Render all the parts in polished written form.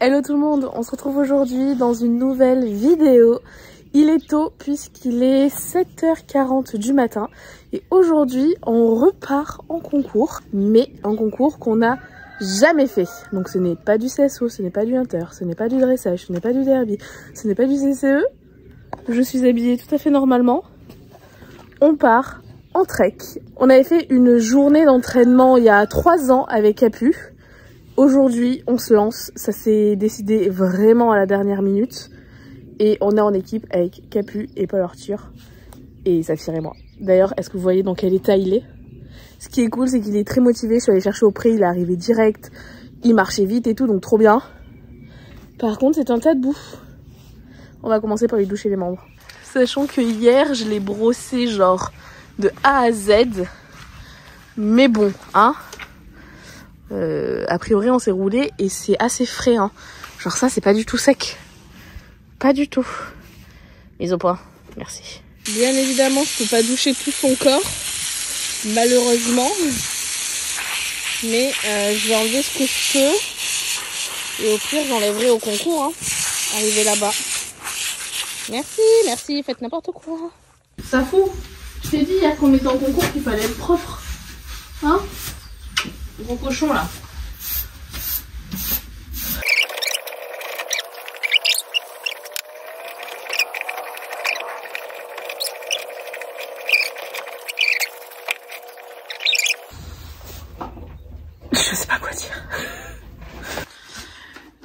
Hello tout le monde, on se retrouve aujourd'hui dans une nouvelle vidéo. Il est tôt puisqu'il est 7h40 du matin et aujourd'hui on repart en concours, mais un concours qu'on n'a jamais fait. Donc ce n'est pas du CSO, ce n'est pas du Inter, ce n'est pas du dressage, ce n'est pas du derby, ce n'est pas du CCE. Je suis habillée tout à fait normalement. On part en trek. On avait fait une journée d'entraînement il y a 3 ans avec Capu. Aujourd'hui, on se lance. Ça s'est décidé vraiment à la dernière minute. Et on est en équipe avec Capu et Paul Arthur. Et Saphir et moi. D'ailleurs, est-ce que vous voyez dans quel état il est? Ce qui est cool, c'est qu'il est très motivé. Je suis allée chercher au pré, il est arrivé direct. Il marchait vite et tout, donc trop bien. Par contre, c'est un tas de boue. On va commencer par lui doucher les membres. Sachant que hier, je l'ai brossé genre de A à Z. Mais bon, hein. A priori on s'est roulé et c'est assez frais hein. Genre ça c'est pas du tout sec. Pas du tout. Mise au point. Merci. Bien évidemment je peux pas doucher tout son corps. Malheureusement. Mais je vais enlever ce que je peux. Et au pire j'enlèverai au concours hein. Arrivé là-bas. Merci, merci, faites n'importe quoi. Ça fout. Je t'ai dit hier qu'on était en concours qu'il fallait être propre. Hein? Gros cochon là. Je sais pas quoi dire.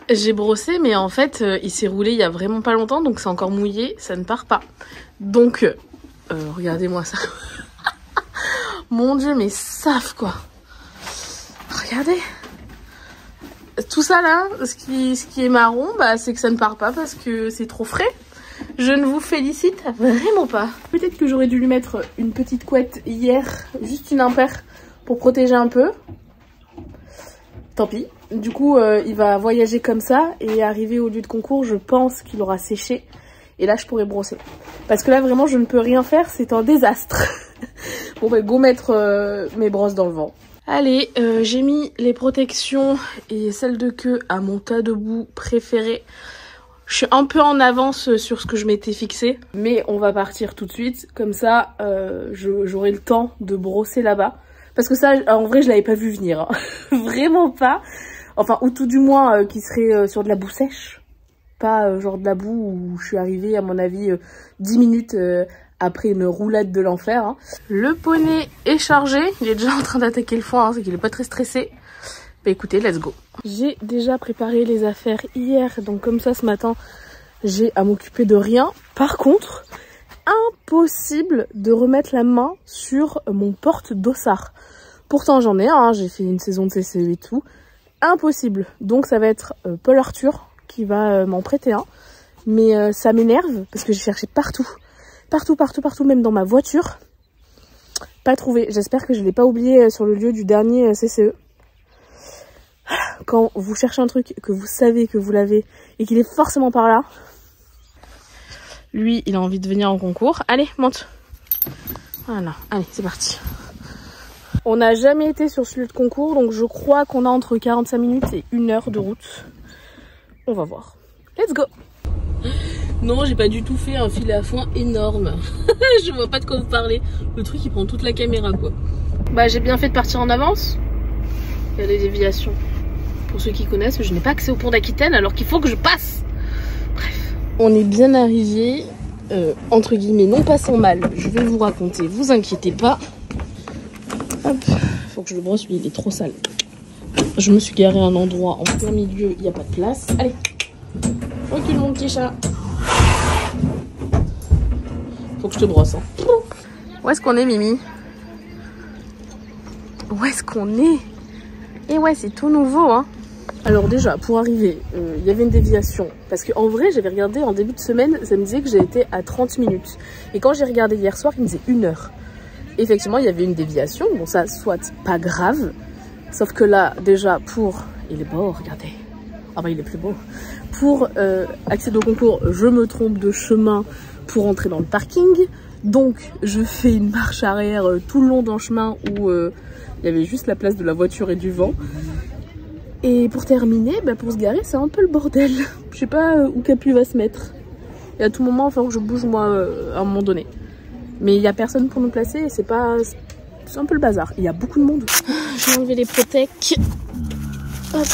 J'ai brossé mais en fait il s'est roulé il y a vraiment pas longtemps donc c'est encore mouillé, ça ne part pas. Donc regardez-moi ça. Mon dieu mais saf quoi. Regardez, tout ça là, ce qui est marron, bah, c'est que ça ne part pas parce que c'est trop frais. Je ne vous félicite vraiment pas. Peut-être que j'aurais dû lui mettre une petite couette hier, juste une impaire pour protéger un peu. Tant pis. Du coup, il va voyager comme ça et arriver au lieu de concours, je pense qu'il aura séché. Et là, je pourrais brosser. Parce que là, vraiment, je ne peux rien faire, c'est un désastre. Bon, bah, go mettre mes brosses dans le vent. Allez, j'ai mis les protections et celles de queue à mon tas de boue préféré. Je suis un peu en avance sur ce que je m'étais fixé. Mais on va partir tout de suite. Comme ça, j'aurai le temps de brosser là-bas. Parce que ça, en vrai, je l'avais pas vu venir. Hein. Vraiment pas. Enfin, ou tout du moins, qui serait sur de la boue sèche. Pas genre de la boue où je suis arrivée, à mon avis, 10 minutes... après une roulade de l'enfer. Hein. Le poney est chargé. Il est déjà en train d'attaquer le foin. Hein, c'est qu'il est pas très stressé. Bah écoutez, let's go. J'ai déjà préparé les affaires hier. Donc comme ça, ce matin, j'ai à m'occuper de rien. Par contre, impossible de remettre la main sur mon porte-dossard. Pourtant, j'en ai un. Hein, j'ai fait une saison de CCE et tout. Impossible. Donc ça va être Paul Arthur qui va m'en prêter un. Mais ça m'énerve parce que j'ai cherché partout. Partout, même dans ma voiture. Pas trouvé. J'espère que je ne l'ai pas oublié sur le lieu du dernier CCE. Quand vous cherchez un truc, que vous savez que vous l'avez et qu'il est forcément par là. Lui, il a envie de venir en concours. Allez, monte. Voilà, allez, c'est parti. On n'a jamais été sur ce lieu de concours, donc je crois qu'on a entre 45 minutes et 1 heure de route. On va voir. Let's go. Non, j'ai pas du tout fait un filet à foin énorme. Je vois pas de quoi vous parler. Le truc, il prend toute la caméra, quoi. Bah, j'ai bien fait de partir en avance. Il y a des déviations. Pour ceux qui connaissent, je n'ai pas accès au pont d'Aquitaine alors qu'il faut que je passe. Bref. On est bien arrivé, entre guillemets, non pas sans mal. Je vais vous raconter, vous inquiétez pas. Hop. Faut que je le brosse, lui, il est trop sale. Je me suis garé à un endroit en plein milieu, il n'y a pas de place. Allez. Recule, mon petit chat. Faut que je te brosse. Hein. Où est-ce qu'on est, Mimi? Où est-ce qu'on est? Et ouais, c'est tout nouveau. Hein. Alors déjà, pour arriver, il y avait une déviation. Parce qu'en vrai, j'avais regardé en début de semaine, ça me disait que j'étais à 30 minutes. Et quand j'ai regardé hier soir, il me disait 1 heure. Et effectivement, il y avait une déviation. Bon, ça, soit pas grave. Sauf que là, déjà, pour... Il est beau, regardez. Ah bah, il est plus beau. Pour accéder au concours, je me trompe de chemin pour entrer dans le parking. Donc, je fais une marche arrière tout le long d'un chemin où il y avait juste la place de la voiture et du vent. Et pour terminer, bah pour se garer, c'est un peu le bordel. Je sais pas où Capu va se mettre. Et à tout moment, il va falloir que je bouge moi à un moment donné. Mais il n'y a personne pour nous placer et c'est pas... C'est un peu le bazar. Il y a beaucoup de monde. Je vais enlever les protèques. Hop.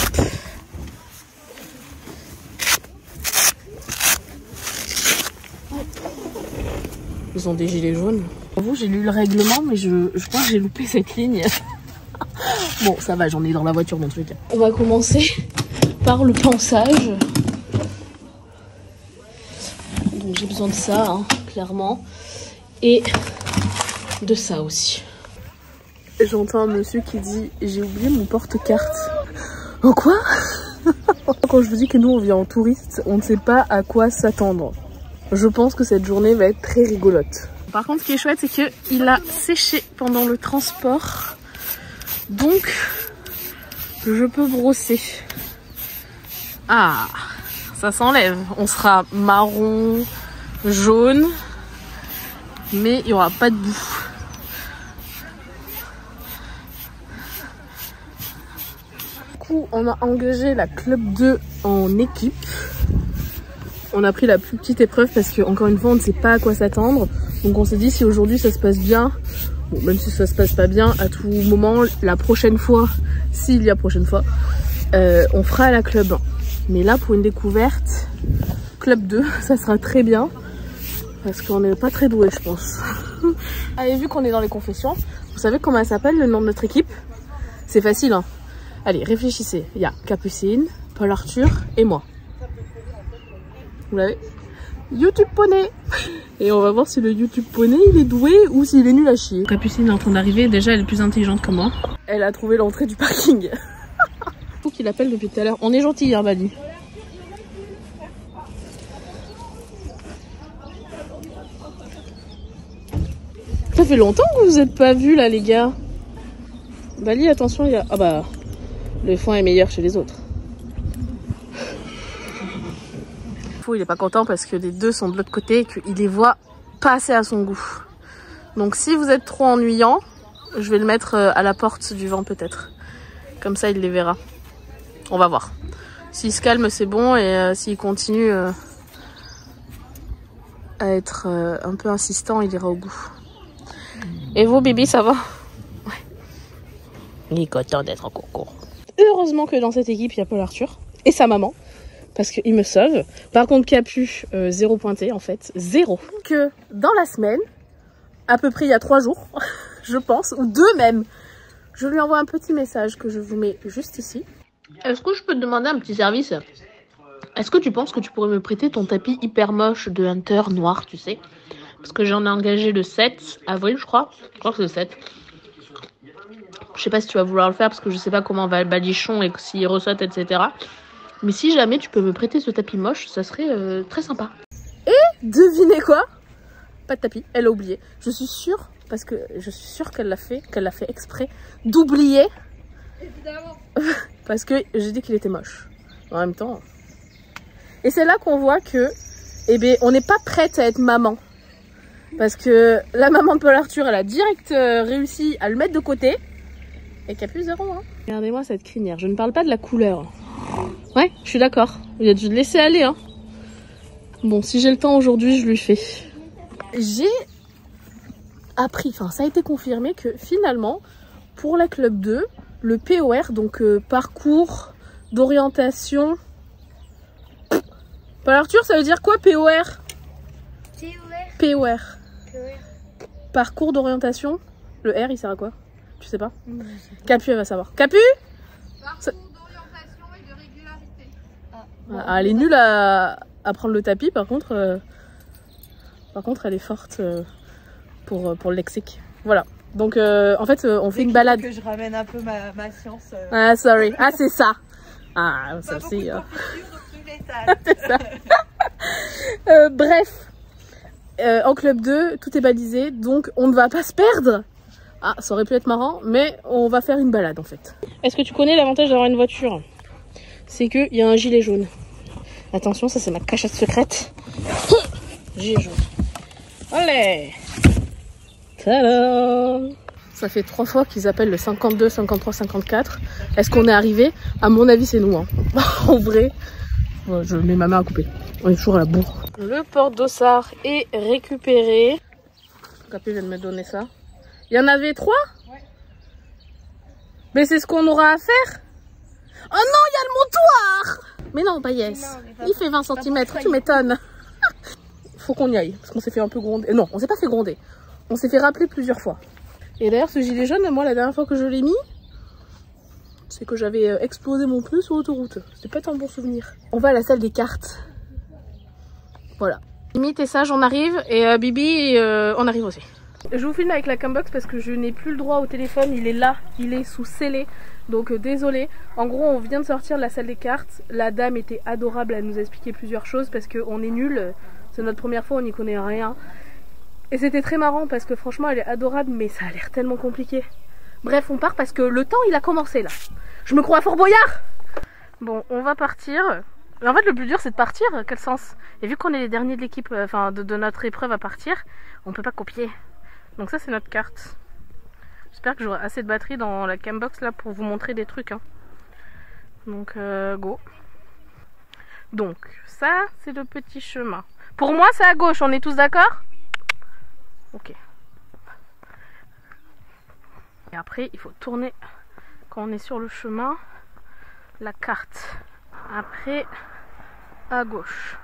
Ils ont des gilets jaunes. J'avoue, j'ai lu le règlement, mais je crois que j'ai loupé cette ligne. Bon, ça va, j'en ai dans la voiture dans tous les cas. On va commencer par le pansage. Donc j'ai besoin de ça, hein, clairement. Et de ça aussi. J'entends un monsieur qui dit « J'ai oublié mon porte-carte ». En quoi? Quand je vous dis que nous on vient en touriste, on ne sait pas à quoi s'attendre. Je pense que cette journée va être très rigolote. Par contre, ce qui est chouette, c'est qu'il a séché pendant le transport. Donc, je peux brosser. Ah, ça s'enlève. On sera marron, jaune, mais il n'y aura pas de boue. Du coup, on a engagé la Club 2 en équipe. On a pris la plus petite épreuve parce que, encore une fois, on ne sait pas à quoi s'attendre. Donc on s'est dit, si aujourd'hui ça se passe bien, bon, même si ça se passe pas bien, à tout moment, la prochaine fois, s'il y a prochaine fois, on fera la Club 1. Mais là, pour une découverte, Club 2, ça sera très bien. Parce qu'on n'est pas très doué, je pense. Allez, vu qu'on est dans les confessions, vous savez comment elle s'appelle, le nom de notre équipe? C'est facile, hein. Allez, réfléchissez. Il y a Capucine, Paul Arthur et moi. Vous l'avez? YouTube Poney. Et on va voir si le YouTube Poney il est doué ou s'il est nul à chier. Capucine est en train d'arriver, déjà elle est plus intelligente que moi. Elle a trouvé l'entrée du parking. Faut qu'il appelle depuis tout à l'heure. On est gentil hier, Bali. Ça fait longtemps que vous êtes pas vus là les gars. Bali, attention, il y a... Ah bah, le foin est meilleur chez les autres. Il est pas content parce que les deux sont de l'autre côté et qu'il les voit pas assez à son goût. Donc si vous êtes trop ennuyant, je vais le mettre à la porte du vent peut-être. Comme ça il les verra. On va voir. S'il se calme c'est bon et s'il continue à être un peu insistant, il ira au bout. Et vous Bibi, ça va? Ouais. Il est content d'être en concours. Heureusement que dans cette équipe il y a Paul Arthur et sa maman. Parce qu'il me sauve. Par contre, Capu, 0 pointé en fait. 0. Que dans la semaine, à peu près il y a 3 jours, je pense, ou 2 même, je lui envoie un petit message que je vous mets juste ici. Est-ce que je peux te demander un petit service? Est-ce que tu penses que tu pourrais me prêter ton tapis hyper moche de Hunter noir, tu sais? Parce que j'en ai engagé le 7 avril, je crois. Je crois que c'est le 7. Je sais pas si tu vas vouloir le faire parce que je sais pas comment va le balichon et s'il ressaute, etc. Mais si jamais tu peux me prêter ce tapis moche, ça serait très sympa. Et devinez quoi? Pas de tapis, elle a oublié. Je suis sûre, parce que je suis sûre qu'elle l'a fait exprès d'oublier. Évidemment. Parce que j'ai dit qu'il était moche. En même temps. Et c'est là qu'on voit que, eh bien, on n'est pas prête à être maman. Parce que la maman de Paul Arthur, elle a direct réussi à le mettre de côté. Et Capu 0. Hein. Regardez-moi cette crinière. Je ne parle pas de la couleur. Ouais, je suis d'accord. Il a dû le laisser aller, hein. Bon, si j'ai le temps aujourd'hui, je lui fais. J'ai appris, enfin ça a été confirmé que finalement, pour la Club 2, le POR, donc parcours d'orientation... Paul Arthur, ça veut dire quoi POR? POR. Parcours d'orientation. Le R, il sert à quoi? Tu sais pas? Capu, elle va savoir. Capu? Elle est nulle à prendre le tapis, par contre elle est forte pour le lexique. Voilà. Donc en fait on fait une balade. Que je ramène un peu ma science. Ah sorry. Ah c'est ça. Ah ça aussi. C'est ça. Bref. En Club 2, tout est balisé, donc on ne va pas se perdre. Ah, ça aurait pu être marrant, mais on va faire une balade en fait. Est-ce que tu connais l'avantage d'avoir une voiture? C'est qu'il y a un gilet jaune. Attention, ça c'est ma cachette secrète. Gilet jaune. Allez. Tadam. Ça fait 3 fois qu'ils appellent le 52, 53, 54. Est-ce qu'on est arrivé? À mon avis, c'est nous. Hein. En vrai, je mets ma main à couper. On est toujours à la bourre. Le port d'Ossard est récupéré. Capé vient de me donner ça. Il y en avait 3? Ouais. Mais c'est ce qu'on aura à faire? Oh non, il y a le montoir! Mais non, bah yes. Il fait 20 cm, tu m'étonnes. Faut qu'on y aille, parce qu'on s'est fait un peu gronder. Non, on s'est pas fait gronder. On s'est fait rappeler plusieurs fois. Et d'ailleurs, ce gilet jaune, moi, la dernière fois que je l'ai mis, c'est que j'avais explosé mon pneu sur l'autoroute. C'était pas un bon souvenir. On va à la salle des cartes. Voilà. Limite et sage, on arrive. Et Bibi, on arrive aussi. Je vous filme avec la cambox parce que je n'ai plus le droit au téléphone. Il est là, il est sous scellé. Donc désolé. En gros, on vient de sortir de la salle des cartes. La dame était adorable, elle nous a expliqué plusieurs choses parce qu'on est nuls. C'est notre première fois, on n'y connaît rien. Et c'était très marrant parce que franchement, elle est adorable, mais ça a l'air tellement compliqué. Bref, on part parce que le temps, il a commencé là. Je me crois à Fort Boyard. Bon, on va partir. En fait, le plus dur, c'est de partir. Quel sens? Et vu qu'on est les derniers de l'équipe, enfin de notre épreuve à partir, on peut pas copier. Donc ça, c'est notre carte. J'espère que j'aurai assez de batterie dans la cambox là pour vous montrer des trucs. Hein. Donc, go. Donc, ça, c'est le petit chemin. Pour moi, c'est à gauche, on est tous d'accord? Ok. Et après, il faut tourner quand on est sur le chemin, la carte. Après, à gauche.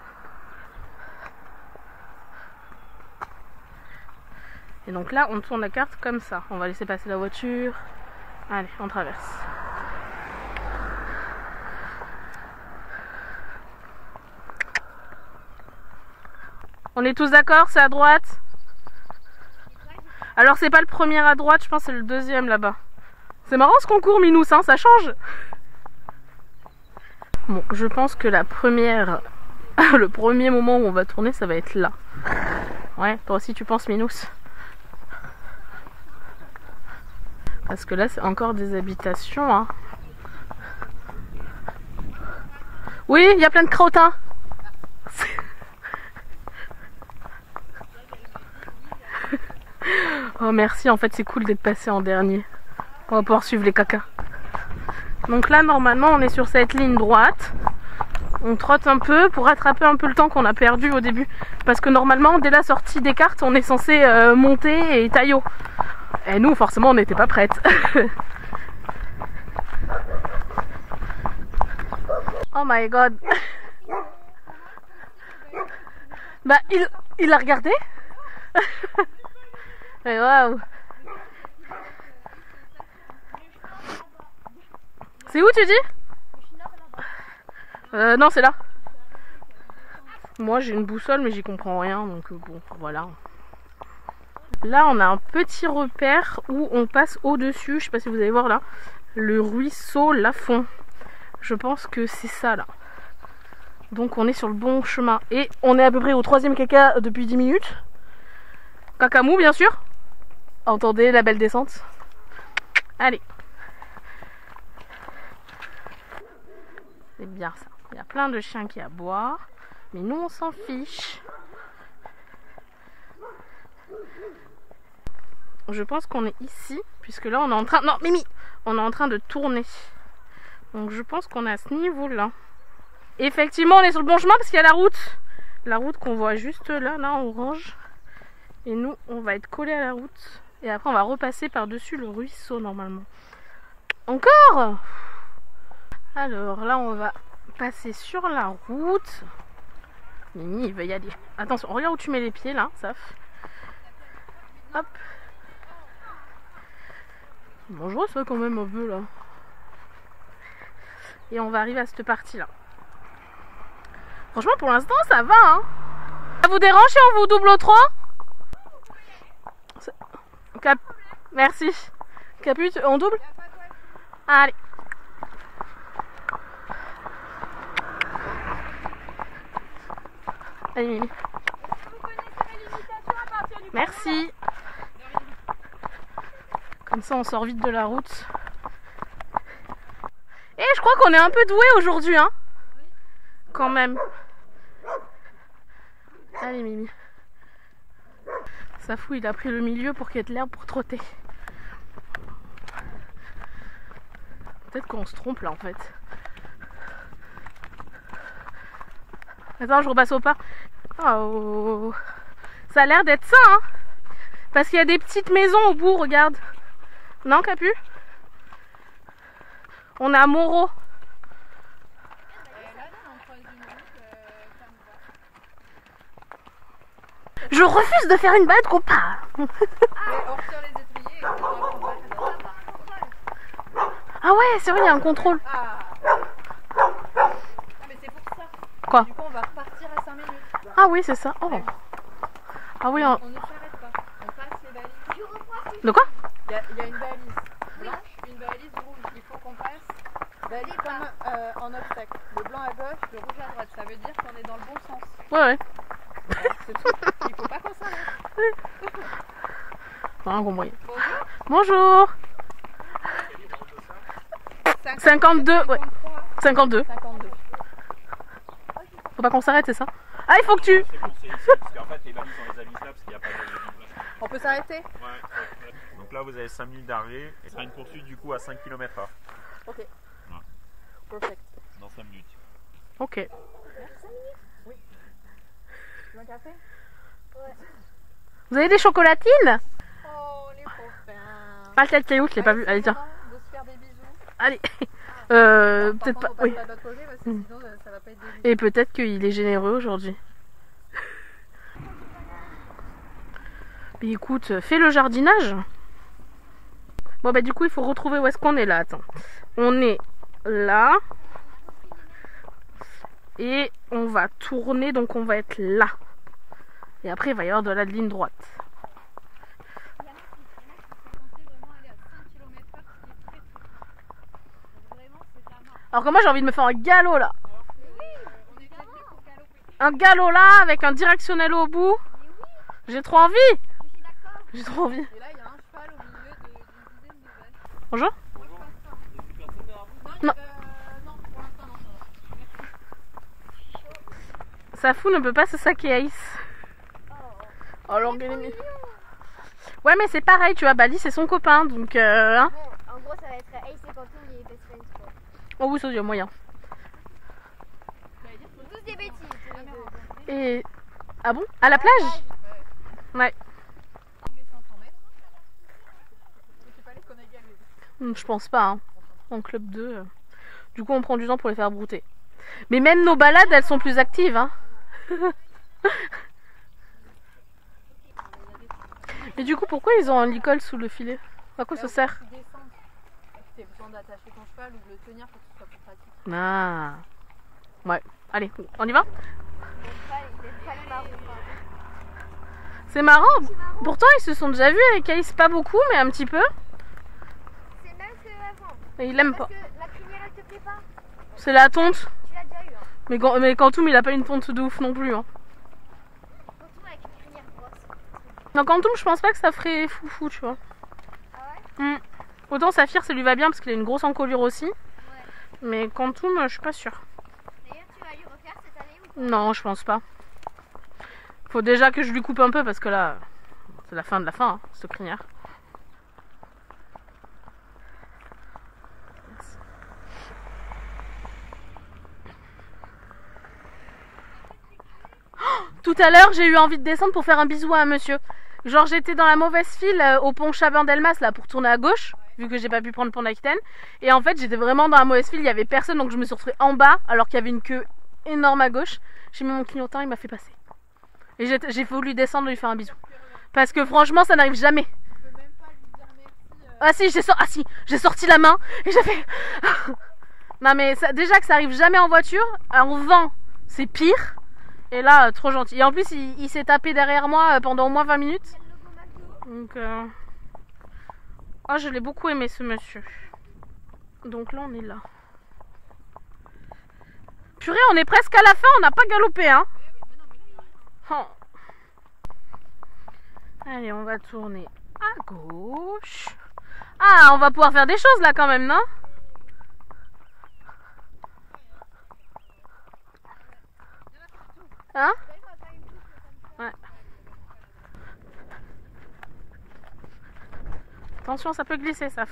Et donc là, on tourne la carte comme ça. On va laisser passer la voiture. Allez, on traverse. On est tous d'accord, c'est à droite? Alors c'est pas le premier à droite, je pense que c'est le deuxième là-bas. C'est marrant ce concours Minous, hein, ça change. Bon, je pense que la première... le premier moment où on va tourner, ça va être là. Ouais, toi aussi tu penses Minous? Parce que là, c'est encore des habitations, hein. Oui, il y a plein de crottins. Oh merci, en fait c'est cool d'être passé en dernier. On va pouvoir suivre les cacas. Donc là normalement on est sur cette ligne droite. On trotte un peu pour rattraper un peu le temps qu'on a perdu au début. Parce que normalement dès la sortie des cartes on est censé monter et taillot. Et nous forcément on n'était pas prêtes. Oh my god. Bah il a regardé. Mais waouh. C'est où tu dis? Non c'est là. Moi j'ai une boussole mais j'y comprends rien donc bon voilà. Là on a un petit repère où on passe au dessus. Je sais pas si vous allez voir là. Le ruisseau Lafond. Je pense que c'est ça là. Donc on est sur le bon chemin. Et on est à peu près au 3e caca depuis 10 minutes. Cacamou bien sûr. Entendez la belle descente. Allez. C'est bien ça. Il y a plein de chiens qui aboient. Mais nous on s'en fiche. Je pense qu'on est ici. Puisque là on est en train... Non Mimi. On est en train de tourner. Donc je pense qu'on est à ce niveau là. Effectivement on est sur le bon chemin parce qu'il y a la route. La route qu'on voit juste là, là en orange. Et nous on va être collés à la route. Et après on va repasser par-dessus le ruisseau normalement. Encore. Alors là on va passer sur la route. Mimi il va y aller. Attention, regarde où tu mets les pieds là, Saf. Hop. C'est dangereux ça quand même un peu là. Et on va arriver à cette partie là. Franchement pour l'instant ça va hein. Ça vous dérange si on vous double au 3? Merci. Capu, on double? Allez. Allez Mimi. Merci. Comme ça on sort vite de la route. Et je crois qu'on est un peu doué aujourd'hui hein. Quand même. Allez Mimi. Safou il a pris le milieu pour qu'il y ait de l'herbe pour trotter. Peut-être qu'on se trompe là en fait. Attends, je repasse au pas. Oh. Ça a l'air d'être ça, hein. Parce qu'il y a des petites maisons au bout, regarde. Non, Capu? On est à Moreau. Je refuse de faire une balade qu'on part. Ah ouais, c'est vrai, il y a un contrôle. Mais c'est pour ça. Quoi? Du coup, on va repartir à 5 minutes. Ah oui, c'est ça. Oh. Ah oui, On ne s'arrête pas. On passe les balises. De quoi? Il y a une balise blanche, une balise rouge. Il faut qu'on passe balise comme en obstacle. Le blanc à gauche, le rouge à droite. Ça veut dire qu'on est dans le bon sens. Ouais. C'est tout. Il faut pas qu'on s'arrête. Rien compris. Bonjour. Bonjour. 52, ouais. 52. 52. Faut pas qu'on s'arrête, c'est ça? Ah, il faut que tu... Parce qu'en fait, les balises, on les a mises là parce qu'il n'y a pas de... On peut s'arrêter? Ouais. Donc là, vous avez 5 minutes d'arrêt. Et ce sera une poursuite du coup à 5 km/h. Ok. Ouais. Perfect. Dans 5 minutes. Ok. Merci. Oui. Tu veux un café? Ouais. Vous avez des chocolatines? Oh, les copains. Pas le tête caillou, je l'ai pas vu. Allez, tiens. De se faire des bisous. Allez. Peut-être pas. Oui. Pas côté parce que sinon ça va pas être des bisous. Et peut-être qu'il est généreux aujourd'hui. Mais écoute, fais le jardinage. Bon bah du coup il faut retrouver où est-ce qu'on est là. Attends. On est là. Et on va tourner, donc on va être là. Et après il va y avoir de la ligne droite. Alors que moi j'ai envie de me faire un galop là. Un galop là avec un directionnel au bout. J'ai trop envie. J'ai trop envie. Et là il y a un cheval au milieu d'une dizaine de vaches. Bonjour. Non. Non. Non, pour l'instant non. Safou ne peut pas se saquer Aïs. Oh l'organisme. Ouais mais c'est pareil, tu vois, Bali c'est son copain donc hein. Bon, en gros, ça va être Ace et Quantum et Best Friends quoi. Oh oui, ça il y a moyen. Tous des bêtises, tous les deux. Et ah bon? À la plage? Ouais. Les 500 mètres. Je sais pas les qu'on a galé. Je pense pas hein. En club 2. Du coup on prend du temps pour les faire brouter. Mais même nos balades elles sont plus actives hein. Et du coup pourquoi ils ont un licol sous le filet? À quoi ça sert? Tu descends. Tu as besoin d'attacher ton cheval ou de le tenir pour que ce soit plus pratique. Ah. Ouais. Allez, on y va? C'est marrant. Pourtant ils se sont déjà vus avec Aïs, pas beaucoup mais un petit peu. C'est même que avant. Et il aime pas. Parce que la crinière elle te plaît pas. C'est la tonte. Tu l'as déjà eu hein. Mais Quantum il a pas une tonte de ouf non plus hein. Quantum avec une crinière grosse. Non Quantum je pense pas que ça ferait foufou tu vois. Ah ouais? Autant Saphir ça lui va bien parce qu'il a une grosse encolure aussi. Ouais. Mais Quantum je suis pas sûre. D'ailleurs tu vas lui refaire cette année ou pas? Non je pense pas. Faut déjà que je lui coupe un peu parce que là c'est la fin de la fin hein, cette crinière. Tout à l'heure, j'ai eu envie de descendre pour faire un bisou à un monsieur. Genre, j'étais dans la mauvaise file au pont Chabin-Delmas là pour tourner à gauche, vu que j'ai pas pu prendre le pont d'Aquitaine. Et en fait, j'étais vraiment dans la mauvaise file, il y avait personne, donc je me suis retrouvée en bas alors qu'il y avait une queue énorme à gauche. J'ai mis mon clignotant, il m'a fait passer. Et j'ai voulu descendre et lui faire un bisou. Parce que franchement, ça n'arrive jamais. Tu peux même pas lui dire merci. Ah si, j'ai sorti la main et j'ai fait... Non mais ça, déjà que ça arrive jamais en voiture, en vent, c'est pire. Et là, trop gentil. Et en plus, il s'est tapé derrière moi pendant au moins 20 minutes. Donc, oh, je l'ai beaucoup aimé ce monsieur. Donc là, on est là. Purée, on est presque à la fin, on n'a pas galopé, hein. Oh. Allez, on va tourner à gauche. Ah, on va pouvoir faire des choses là quand même, non? Hein? Ouais. Attention, ça peut glisser, ça.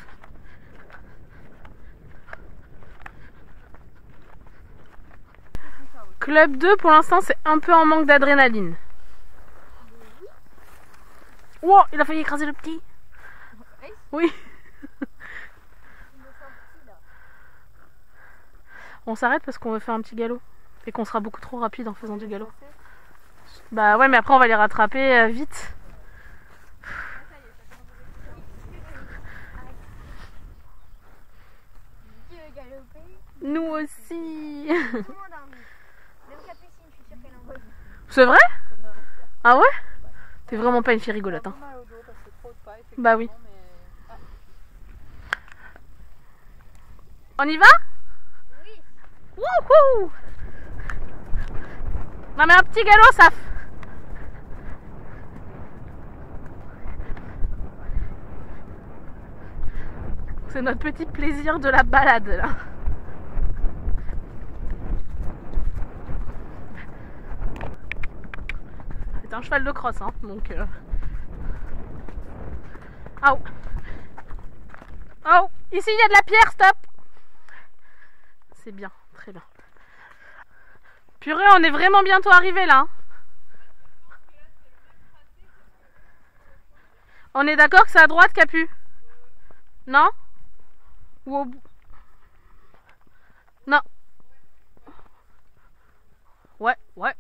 Club 2, pour l'instant, c'est un peu en manque d'adrénaline. Wow, il a failli écraser le petit. Oui. On s'arrête parce qu'on veut faire un petit galop. Et qu'on sera beaucoup trop rapide en faisant du galop. Bah ouais, mais après on va les rattraper vite. Nous aussi. C'est vrai? Ah ouais? T'es vraiment pas une fille rigolote, hein? Bah oui. On y va? Oui. Wouhou! Non mais un petit galop, ça. C'est notre petit plaisir de la balade là. C'est un cheval de crosse, hein, donc. Oh. Oh, ici il y a de la pierre, stop. C'est bien, très bien. Purée, on est vraiment bientôt arrivé là. On est d'accord que c'est à droite, Capu? Non? Ou au bout? Non. Ouais. Ouais.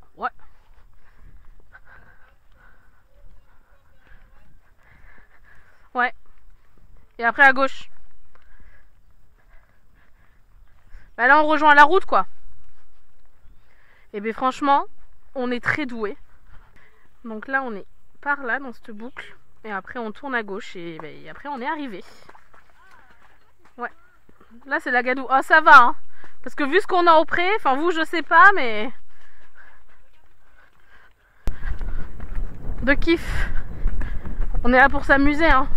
Et après à gauche. Bah là on rejoint la route quoi. Et bien franchement, on est très doués. Donc là on est par là dans cette boucle. Et après on tourne à gauche et, et après on est arrivé. Ouais. Là c'est la Gadoue. Ah ça va hein. Parce que vu ce qu'on a au pré, enfin vous je sais pas mais... De kiff. On est là pour s'amuser hein.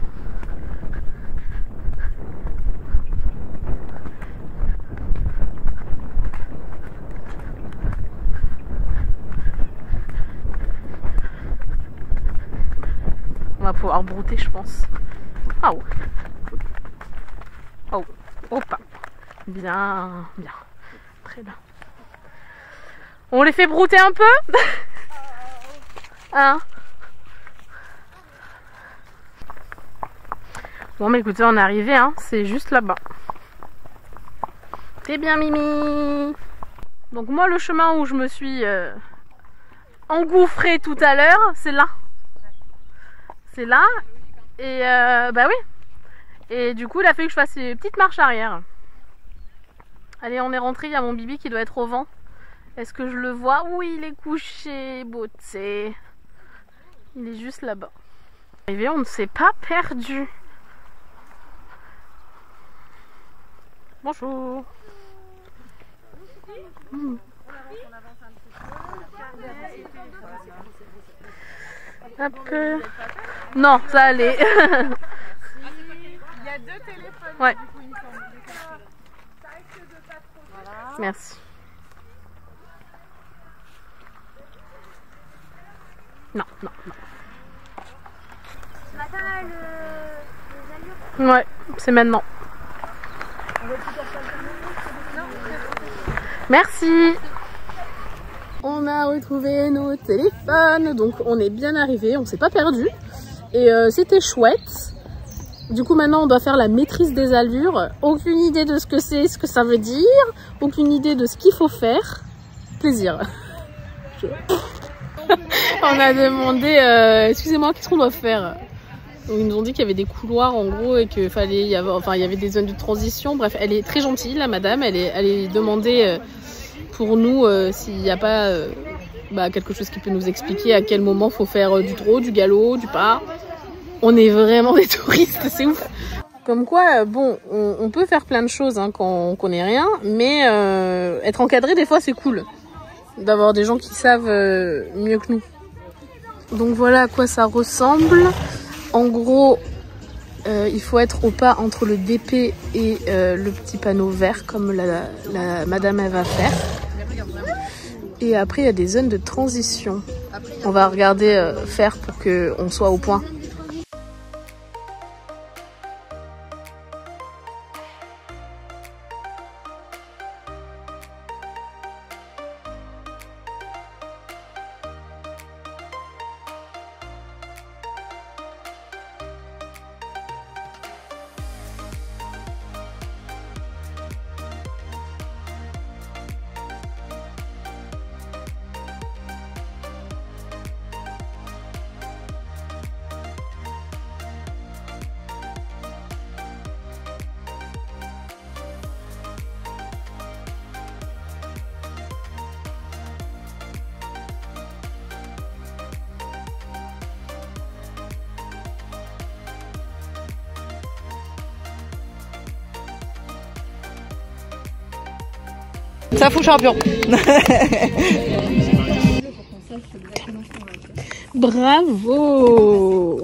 On va pouvoir brouter je pense. Oh. Oh. Opa. Bien. Très bien. On les fait brouter un peu? Hein? Bon mais écoutez, on est arrivé, hein. C'est juste là-bas. C'est bien Mimi. Donc moi le chemin où je me suis engouffrée tout à l'heure, c'est là. C'est là. Et bah oui. Et du coup il a fallu que je fasse une petite marche arrière. Allez on est rentré, il y a mon Bibi qui doit être au vent. Est-ce que je le vois? Oui il est couché, beauté. Il est juste là-bas. Arrivé, on ne s'est pas perdu. Bonjour. Un peu. Non, ça allait. Il y a 2 téléphones. Ouais. Du coup, il me semble. Ça risque de pas trop. Voilà. Merci. Non. Ce matin, les allures. Ouais, c'est maintenant. Merci. On a retrouvé nos téléphones, donc on est bien arrivé, on s'est pas perdu. Et c'était chouette. Du coup maintenant on doit faire la maîtrise des allures. Aucune idée de ce que c'est, ce que ça veut dire. Aucune idée de ce qu'il faut faire. Plaisir. On a demandé, excusez-moi, qu'est-ce qu'on doit faire? Ils nous ont dit qu'il y avait des couloirs en gros et qu'il fallait il y avait des zones de transition. Bref, elle est très gentille la madame, elle est demandée pour nous s'il n'y a pas quelque chose qui peut nous expliquer à quel moment faut faire du trot, du galop, du pas. On est vraiment des touristes, c'est ouf. Comme quoi, bon, on peut faire plein de choses hein, quand on connaît rien, mais être encadré des fois c'est cool. D'avoir des gens qui savent mieux que nous. Donc voilà à quoi ça ressemble. En gros, il faut être au pas entre le DP et le petit panneau vert comme la madame elle va faire. Et après il y a des zones de transition. On va regarder faire pour qu'on soit au point. Ça fout champion. Bravo.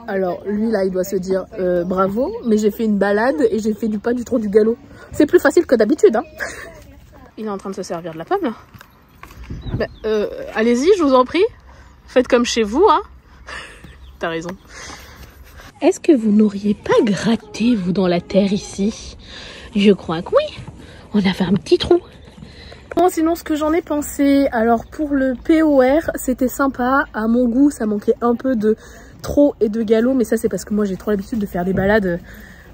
Alors lui là il doit se dire bravo, mais j'ai fait une balade et j'ai fait du pas du trop du galop. C'est plus facile que d'habitude hein. Il est en train de se servir de la pomme là. Bah, allez-y je vous en prie. Faites comme chez vous hein. T'as raison. Est-ce que vous n'auriez pas gratté vous dans la terre ici? Je crois que oui. On a fait un petit trou. Bon, sinon ce que j'en ai pensé, alors pour le POR c'était sympa, à mon goût ça manquait un peu de trot et de galop, mais ça c'est parce que moi j'ai trop l'habitude de faire des balades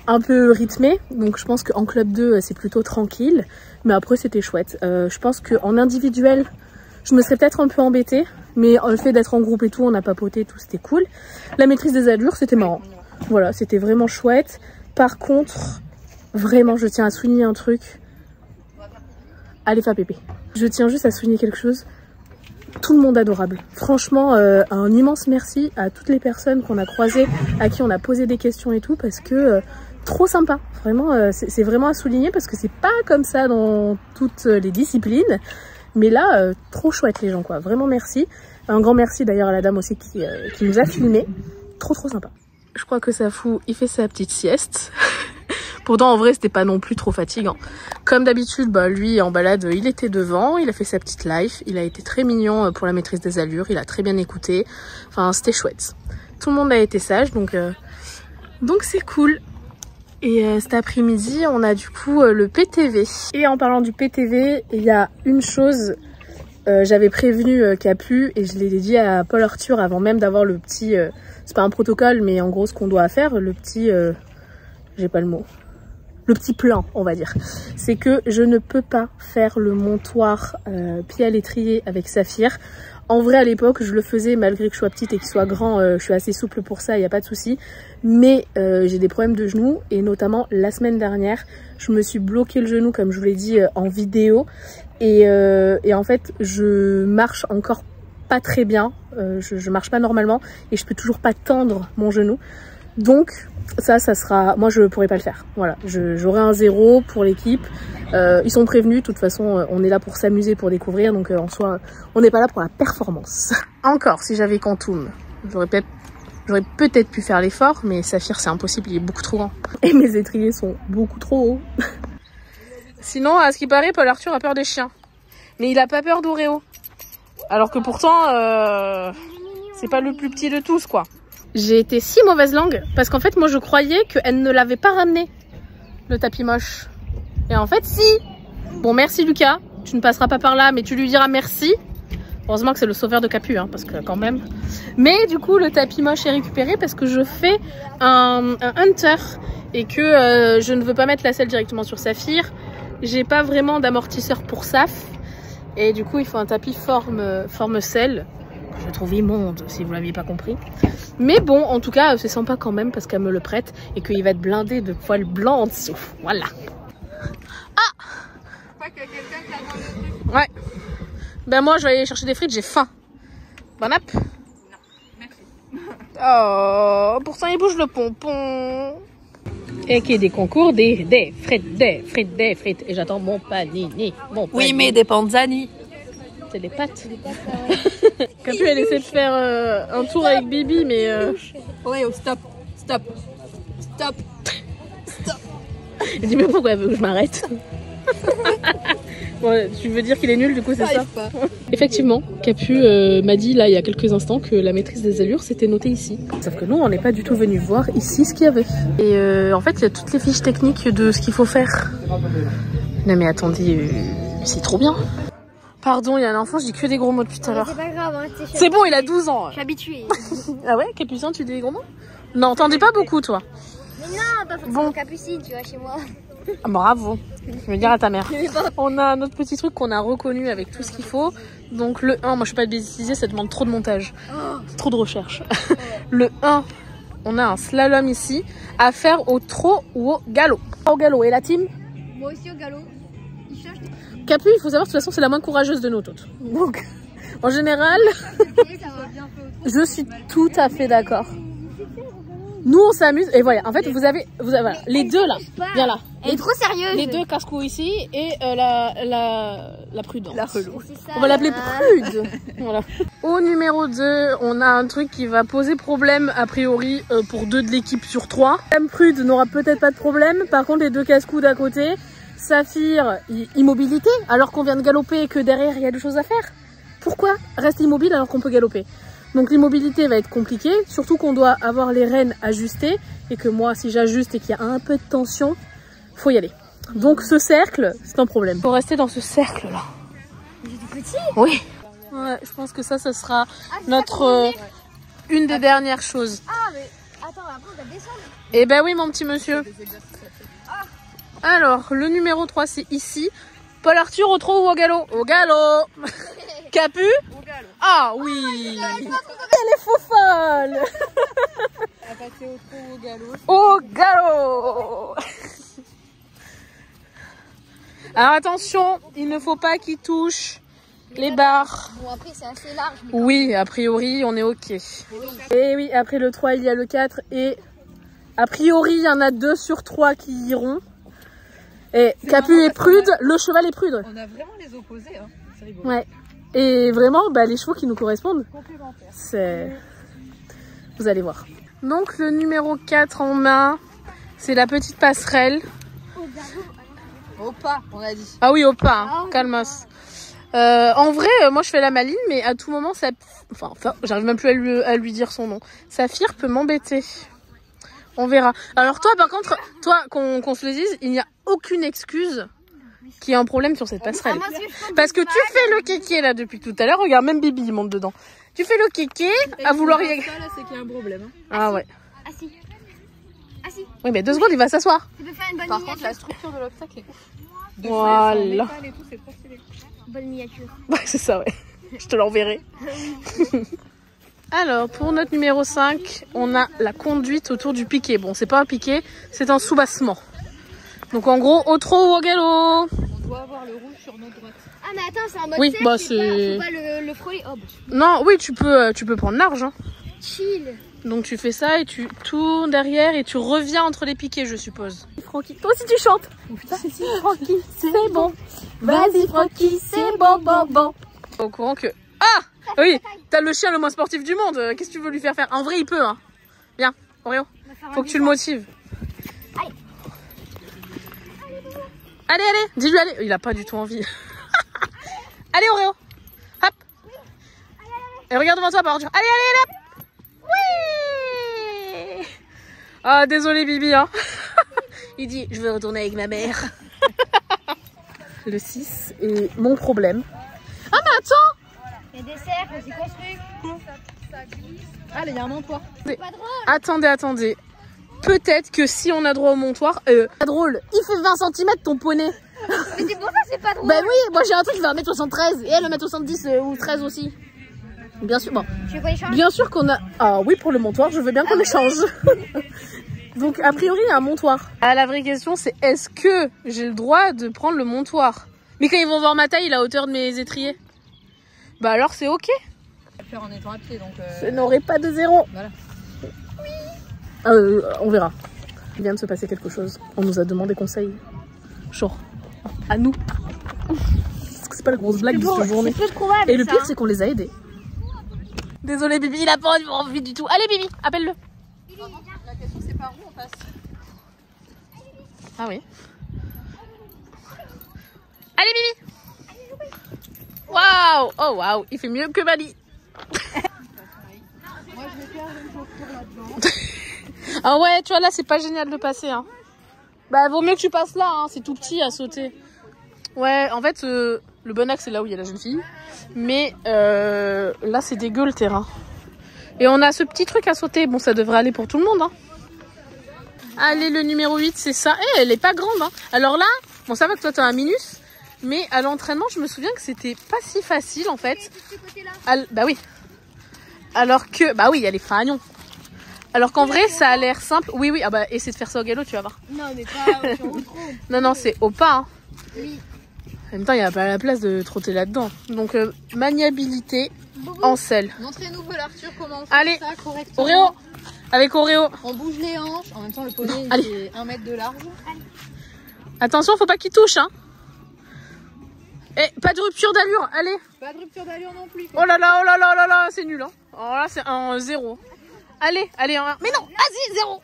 un peu rythmées, donc je pense qu'en club 2 c'est plutôt tranquille, mais après c'était chouette. Je pense qu'en individuel je me serais peut-être un peu embêtée, mais le fait d'être en groupe et tout, on a papoté, tout c'était cool. La maîtrise des allures c'était marrant, voilà c'était vraiment chouette. Par contre vraiment je tiens à souligner un truc. Allez faire pépé. Je tiens juste à souligner quelque chose. Tout le monde adorable. Franchement, un immense merci à toutes les personnes qu'on a croisées, à qui on a posé des questions et tout, parce que trop sympa. Vraiment, c'est vraiment à souligner parce que c'est pas comme ça dans toutes les disciplines. Mais là, trop chouette les gens quoi. Vraiment merci. Un grand merci d'ailleurs à la dame aussi qui nous a filmé. Trop sympa. Je crois que ça fout, il fait sa petite sieste. Pourtant en vrai c'était pas non plus trop fatigant. Comme d'habitude bah, lui en balade il était devant, il a fait sa petite life, il a été très mignon pour la maîtrise des allures, il a très bien écouté, enfin c'était chouette. Tout le monde a été sage donc c'est cool. Et cet après-midi on a du coup le PTV. Et en parlant du PTV il y a une chose, j'avais prévenu Capu et je l'ai dit à Paul Arthur avant même d'avoir le petit, c'est pas un protocole mais en gros ce qu'on doit faire, le petit, j'ai pas le mot. Le petit plan, on va dire, c'est que je ne peux pas faire le montoir pied à l'étrier avec Saphir. En vrai, à l'époque, je le faisais malgré que je sois petite et qu'il soit grand. Je suis assez souple pour ça, il n'y a pas de souci. Mais j'ai des problèmes de genoux et notamment la semaine dernière, je me suis bloqué le genou, comme je vous l'ai dit, en vidéo. Et en fait, je marche encore pas très bien. Je marche pas normalement et je peux toujours pas tendre mon genou. Donc ça sera, moi je pourrais pas le faire, voilà, j'aurai un 0 pour l'équipe, ils sont prévenus, de toute façon on est là pour s'amuser, pour découvrir, donc en soi on n'est pas là pour la performance. Encore si j'avais Quantum, j'aurais peut-être pu faire l'effort, mais Saphir c'est impossible, il est beaucoup trop grand et mes étriers sont beaucoup trop hauts. Sinon à ce qui paraît Paul Arthur a peur des chiens, mais il a pas peur d'Oreo, alors que pourtant c'est pas le plus petit de tous quoi. J'ai été si mauvaise langue parce qu'en fait moi je croyais qu'elle ne l'avait pas ramené le tapis moche. Et en fait si. Bon merci Lucas, tu ne passeras pas par là mais tu lui diras merci. Heureusement que c'est le sauveur de Capu hein, parce que quand même. Mais du coup le tapis moche est récupéré parce que je fais un hunter et que je ne veux pas mettre la selle directement sur Saphir. J'ai pas vraiment d'amortisseur pour Saf et du coup il faut un tapis forme selle. Je trouve immonde si vous l'aviez pas compris. Mais bon, en tout cas, c'est sympa quand même parce qu'elle me le prête et qu'il va être blindé de poils blancs en dessous. Voilà. Ah! Pas qu'il y a quelqu'un qui a dans le truc. Ouais. Ben moi, je vais aller chercher des frites, j'ai faim. Bon app? Non, merci. Oh, pourtant il bouge le pompon. Et qui est des concours, des frites. Et j'attends mon panini. Oui, mais des panzani. C'est des pâtes. Capu, elle essaie de faire un tour avec Bibi, mais... Ouais, oh, stop. Elle dit, mais pourquoi elle veut que je m'arrête? Bon, tu veux dire qu'il est nul, du coup, c'est ça? Pas. Effectivement, Capu m'a dit, là, il y a quelques instants, que la maîtrise des allures, c'était noté ici. Sauf que nous, on n'est pas du tout venu voir ici ce qu'il y avait. Et en fait, il y a toutes les fiches techniques de ce qu'il faut faire. Non mais attendez, c'est trop bien. Pardon, il y a un enfant, je dis que des gros mots depuis tout à l'heure. C'est pas grave, hein, C'est bon, il a 12 ans. Je suis habituée. Ah ouais, Capucin, tu dis des gros mots? Non, t'en dis pas beaucoup, toi. Mais non, pas forcément Capucine, tu vois, chez moi. Ah, bravo, je vais dire à ta mère. On a notre petit truc qu'on a reconnu avec tout ce qu'il faut. Donc le 1, moi je suis pas bêtisier, ça demande trop de montage. C'est trop de recherche. Le 1, on a un slalom ici à faire au trot ou au galop. Au galop, et la team? Moi aussi au galop. Capu, il faut savoir que de toute façon c'est la moins courageuse de nous toutes. Donc en général, je suis tout à fait d'accord. Nous on s'amuse et voilà. En fait vous avez voilà, les deux là. Viens là. Elle est trop sérieuse. Les deux casse-cou ici et la prudence. La relou. On va l'appeler Prude. Voilà. Au numéro 2, on a un truc qui va poser problème a priori pour 2 de l'équipe sur 3. Madame Prude n'aura peut-être pas de problème. Par contre les deux casse-cou d'à côté, Saphir, immobilité alors qu'on vient de galoper et que derrière il y a des choses à faire. Pourquoi rester immobile alors qu'on peut galoper? Donc l'immobilité va être compliquée, surtout qu'on doit avoir les rênes ajustées et que moi si j'ajuste et qu'il y a un peu de tension, faut y aller. Donc ce cercle, c'est un problème. Faut rester dans ce cercle là. C'est petit. Oui. Ouais, je pense que ça sera notre une des dernières choses. Ah mais attends, après on va descendre. Eh ben oui mon petit monsieur. Alors le numéro 3 c'est ici. Paul Arthur au trot ou au galop? Au galop. Capu? Au galop. Ah oui. Elle est faux folle. Elle a passé au trot ou au galop. Au galop. Alors attention, il ne faut pas qu'il touche les barres. Bon après c'est assez large. Mais Oui, a priori on est ok. Et oui, après le 3 il y a le 4 et a priori il y en a 2 sur 3 qui iront. Et Capu est prude, le cheval est prude. On a vraiment les opposés, hein. C'est rigolo. Ouais. Et vraiment, bah, les chevaux qui nous correspondent, Complémentaires. c'est... Vous allez voir. Donc le numéro 4 en main, c'est la petite passerelle. Au pas, on a dit. Ah oui, au pas, hein. Calmos. En vrai, moi je fais la maline, mais à tout moment, ça... Enfin, j'arrive même plus à lui dire son nom. Saphir peut m'embêter. On verra. Alors toi, par contre, toi, qu'on se le dise, il n'y a aucune excuse qu'il y ait un problème sur cette passerelle. Parce que tu fais le kéké là depuis tout à l'heure. Regarde, même Bibi il monte dedans. Tu fais le kéké à vouloir y... Ça là, c'est qu'il y a un problème. Hein. Ah ouais. Ah si. Ah si. Oui, mais 2 secondes, il va s'asseoir. Tu peux faire une bonne Par miniature. contre, la structure de l'obstacle est ouf. De Voilà. feuilles, sans métal et tout, c'est trop stylé. Bonne miniature. Ouais, c'est ça, ouais. Je te l'enverrai. Alors, pour notre numéro 5, on a la conduite autour du piquet. Bon, c'est pas un piquet, c'est un soubassement. Donc en gros, au trot ou au galop. On doit avoir le rouge sur notre droite. Ah mais attends, c'est un mode Oui, cercle, bah, faut c'est- pas le frôler. Oh, bah, Non, oui, tu peux prendre large. Hein. chill. Donc tu fais ça et tu tournes derrière et tu reviens entre les piquets, je suppose. Francky, toi aussi tu chantes. Vas-y Francky, c'est bon. Vas-y Francky, c'est bon, bon, bon. Au courant que... Ah oui, t'as le chien le moins sportif du monde. Qu'est-ce que tu veux lui faire faire? En vrai, il peut. Hein. Viens, Oreo. Faut que tu le motives. Allez. Allez, allez, dis-lui allez. Il a pas du tout envie. Allez Oreo. Hop. Et regarde devant toi, par contre. Allez, allez, allez. Oui. Ah, désolé Bibi. Hein. Il dit, je veux retourner avec ma mère. Le 6 est mon problème. Ah mais attends. Il y a des cercles, c'est construit. Allez, il y a un montoir. C'est pas drôle. Attendez. Peut-être que si on a droit au montoir... pas drôle. Il fait 20 cm ton poney. Mais c'est pour ça que c'est pas drôle. Bah oui, moi j'ai un truc qui va 1m73 et elle 1m70 ou 13 aussi. Bien sûr, bon. Tu veux qu'on échange? Bien sûr qu'on a... Ah oui, pour le montoir, je veux bien qu'on échange. Donc a priori, il y a un montoir. Ah, la vraie question, c'est est-ce que j'ai le droit de prendre le montoir? Mais quand ils vont voir ma taille, la hauteur de mes étriers. Bah alors c'est ok. On va le faire en étant à pied, donc... Je n'aurai pas de 0. Voilà. On verra. Il vient de se passer quelque chose. On nous a demandé conseil. Genre, à nous. Parce que c'est pas la grosse blague de cette journée. C'est peu probable. Et le ça, pire, hein. c'est qu'on les a aidés. Désolé Bibi, il a pas envie du tout. Allez Bibi, appelle-le. La question, c'est par où on passe? Ah oui. Allez Bibi. Waouh. Oh waouh, il fait mieux que Mali. Moi, je vais faire une posture là-dedans. Ah ouais, tu vois là, c'est pas génial de passer. Hein. Bah vaut mieux que tu passes là, hein. C'est tout petit à sauter. Ouais, en fait, le bon axe c'est là où il y a la jeune fille. Mais là, c'est dégueu le terrain. Et on a ce petit truc à sauter. Bon, ça devrait aller pour tout le monde. Hein. Allez, le numéro 8, c'est ça. Eh, elle est pas grande. Hein. Alors là, bon, ça va que toi, t'as un minus. Mais à l'entraînement, je me souviens que c'était pas si facile, en fait. Bah oui. Alors que... Bah oui, il y a les fagnons. Alors qu'en vrai, ça a l'air simple. Oui, oui. Ah bah, essaie de faire ça au galop, tu vas voir. Non, mais pas sur le trot. Non, c'est au pas. Hein. Oui. En même temps, il n'y a pas la place de trotter là-dedans. Donc, maniabilité en selle. Montrez-nous, Paul Arthur, comment on fait Allez, ça correctement. Oreo, Avec Oreo. On bouge les hanches. En même temps, le poney, Allez. il fait 1 mètre de large. Attention, faut pas qu'il touche, hein. Et pas de rupture d'allure, allez. Pas de rupture d'allure non plus. Oh là là, oh là là, oh là là, c'est nul, hein. Oh là, c'est un 0. Allez, allez, mais non, vas-y, 0.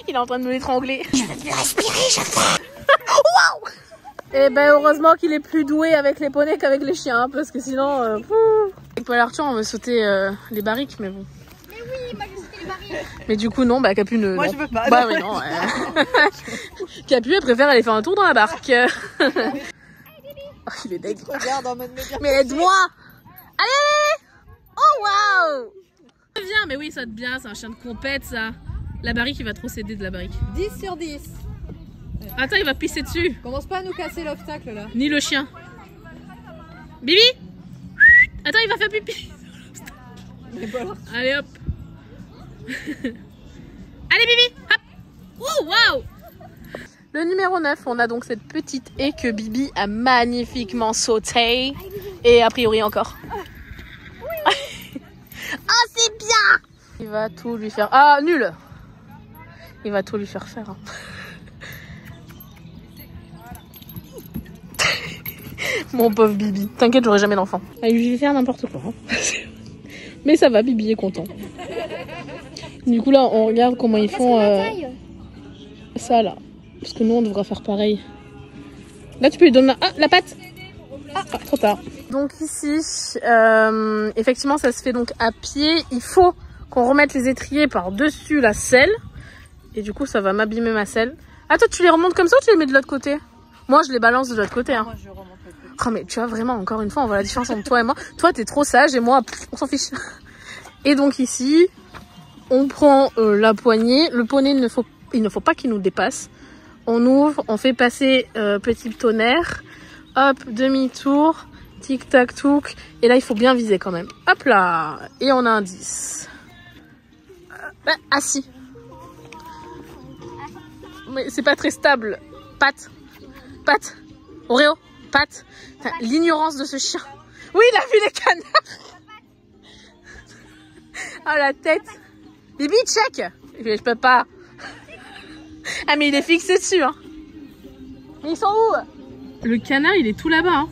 Il est en train de me l'étrangler. Je vais plus respirer, je crois. Waouh. Et ben heureusement qu'il est plus doué avec les poneys qu'avec les chiens, hein, parce que sinon... Avec Paul Arthur, on veut sauter les barriques, mais bon. Mais oui, moi je sauté les barrières. Mais du coup, non, bah Capu ne... Moi, non. je veux pas. Bah oui, non. Capu, elle préfère aller faire un tour dans la barque. Oh, il est deg. Regarde en mode média. Mais aide-moi. Allez. Oh waouh. Viens, mais oui, ça te bien, c'est un chien de compète, ça. La barrique, il va trop s'aider de la barrique. 10 sur 10. Attends, il va pisser dessus. Commence pas à nous casser l'obstacle là. Ni le chien. Bibi. Attends, il va faire pipi. Mais pas là. Allez, hop. Allez, Bibi. Hop. Oh, waouh. Le numéro 9, on a donc cette petite haie que Bibi a magnifiquement sautée. Et a priori encore. Ah, c'est bien. Il va tout lui faire... Ah, nul. Il va tout lui faire faire. Hein. Mon pauvre Bibi. T'inquiète, j'aurai jamais d'enfant. Je vais faire n'importe quoi. Hein. Mais ça va, Bibi est content. Du coup, là, on regarde comment ils font ça, là. Parce que nous, on devra faire pareil. Là, tu peux lui donner la patte. Ah, trop tard. Donc ici, effectivement, ça se fait donc à pied. Il faut qu'on remette les étriers par-dessus la selle. Et du coup, ça va m'abîmer ma selle. Ah, toi, tu les remontes comme ça ou tu les mets de l'autre côté? Moi, je les balance de l'autre côté. Hein. Moi, je remonte le truc. Oh, mais tu vois, vraiment, encore une fois, on voit la différence entre toi et moi. Toi, t'es trop sage et moi, on s'en fiche. Et donc ici, on prend la poignée. Le poney, il ne faut pas qu'il nous dépasse. On ouvre, on fait passer petit tonnerre. Hop, demi-tour. Tic-tac-touc. Et là, il faut bien viser quand même. Hop là. Et on a un 10. Assis. Mais c'est pas très stable. Patte. Patte. Oreo. Patte. L'ignorance de ce chien. Oui, il a vu les canards. Ah, la tête. Bibi, check. Je peux pas. Ah, mais il est fixé dessus. Hein. Mais ils sont où? Le canard, il est tout là-bas. Hein.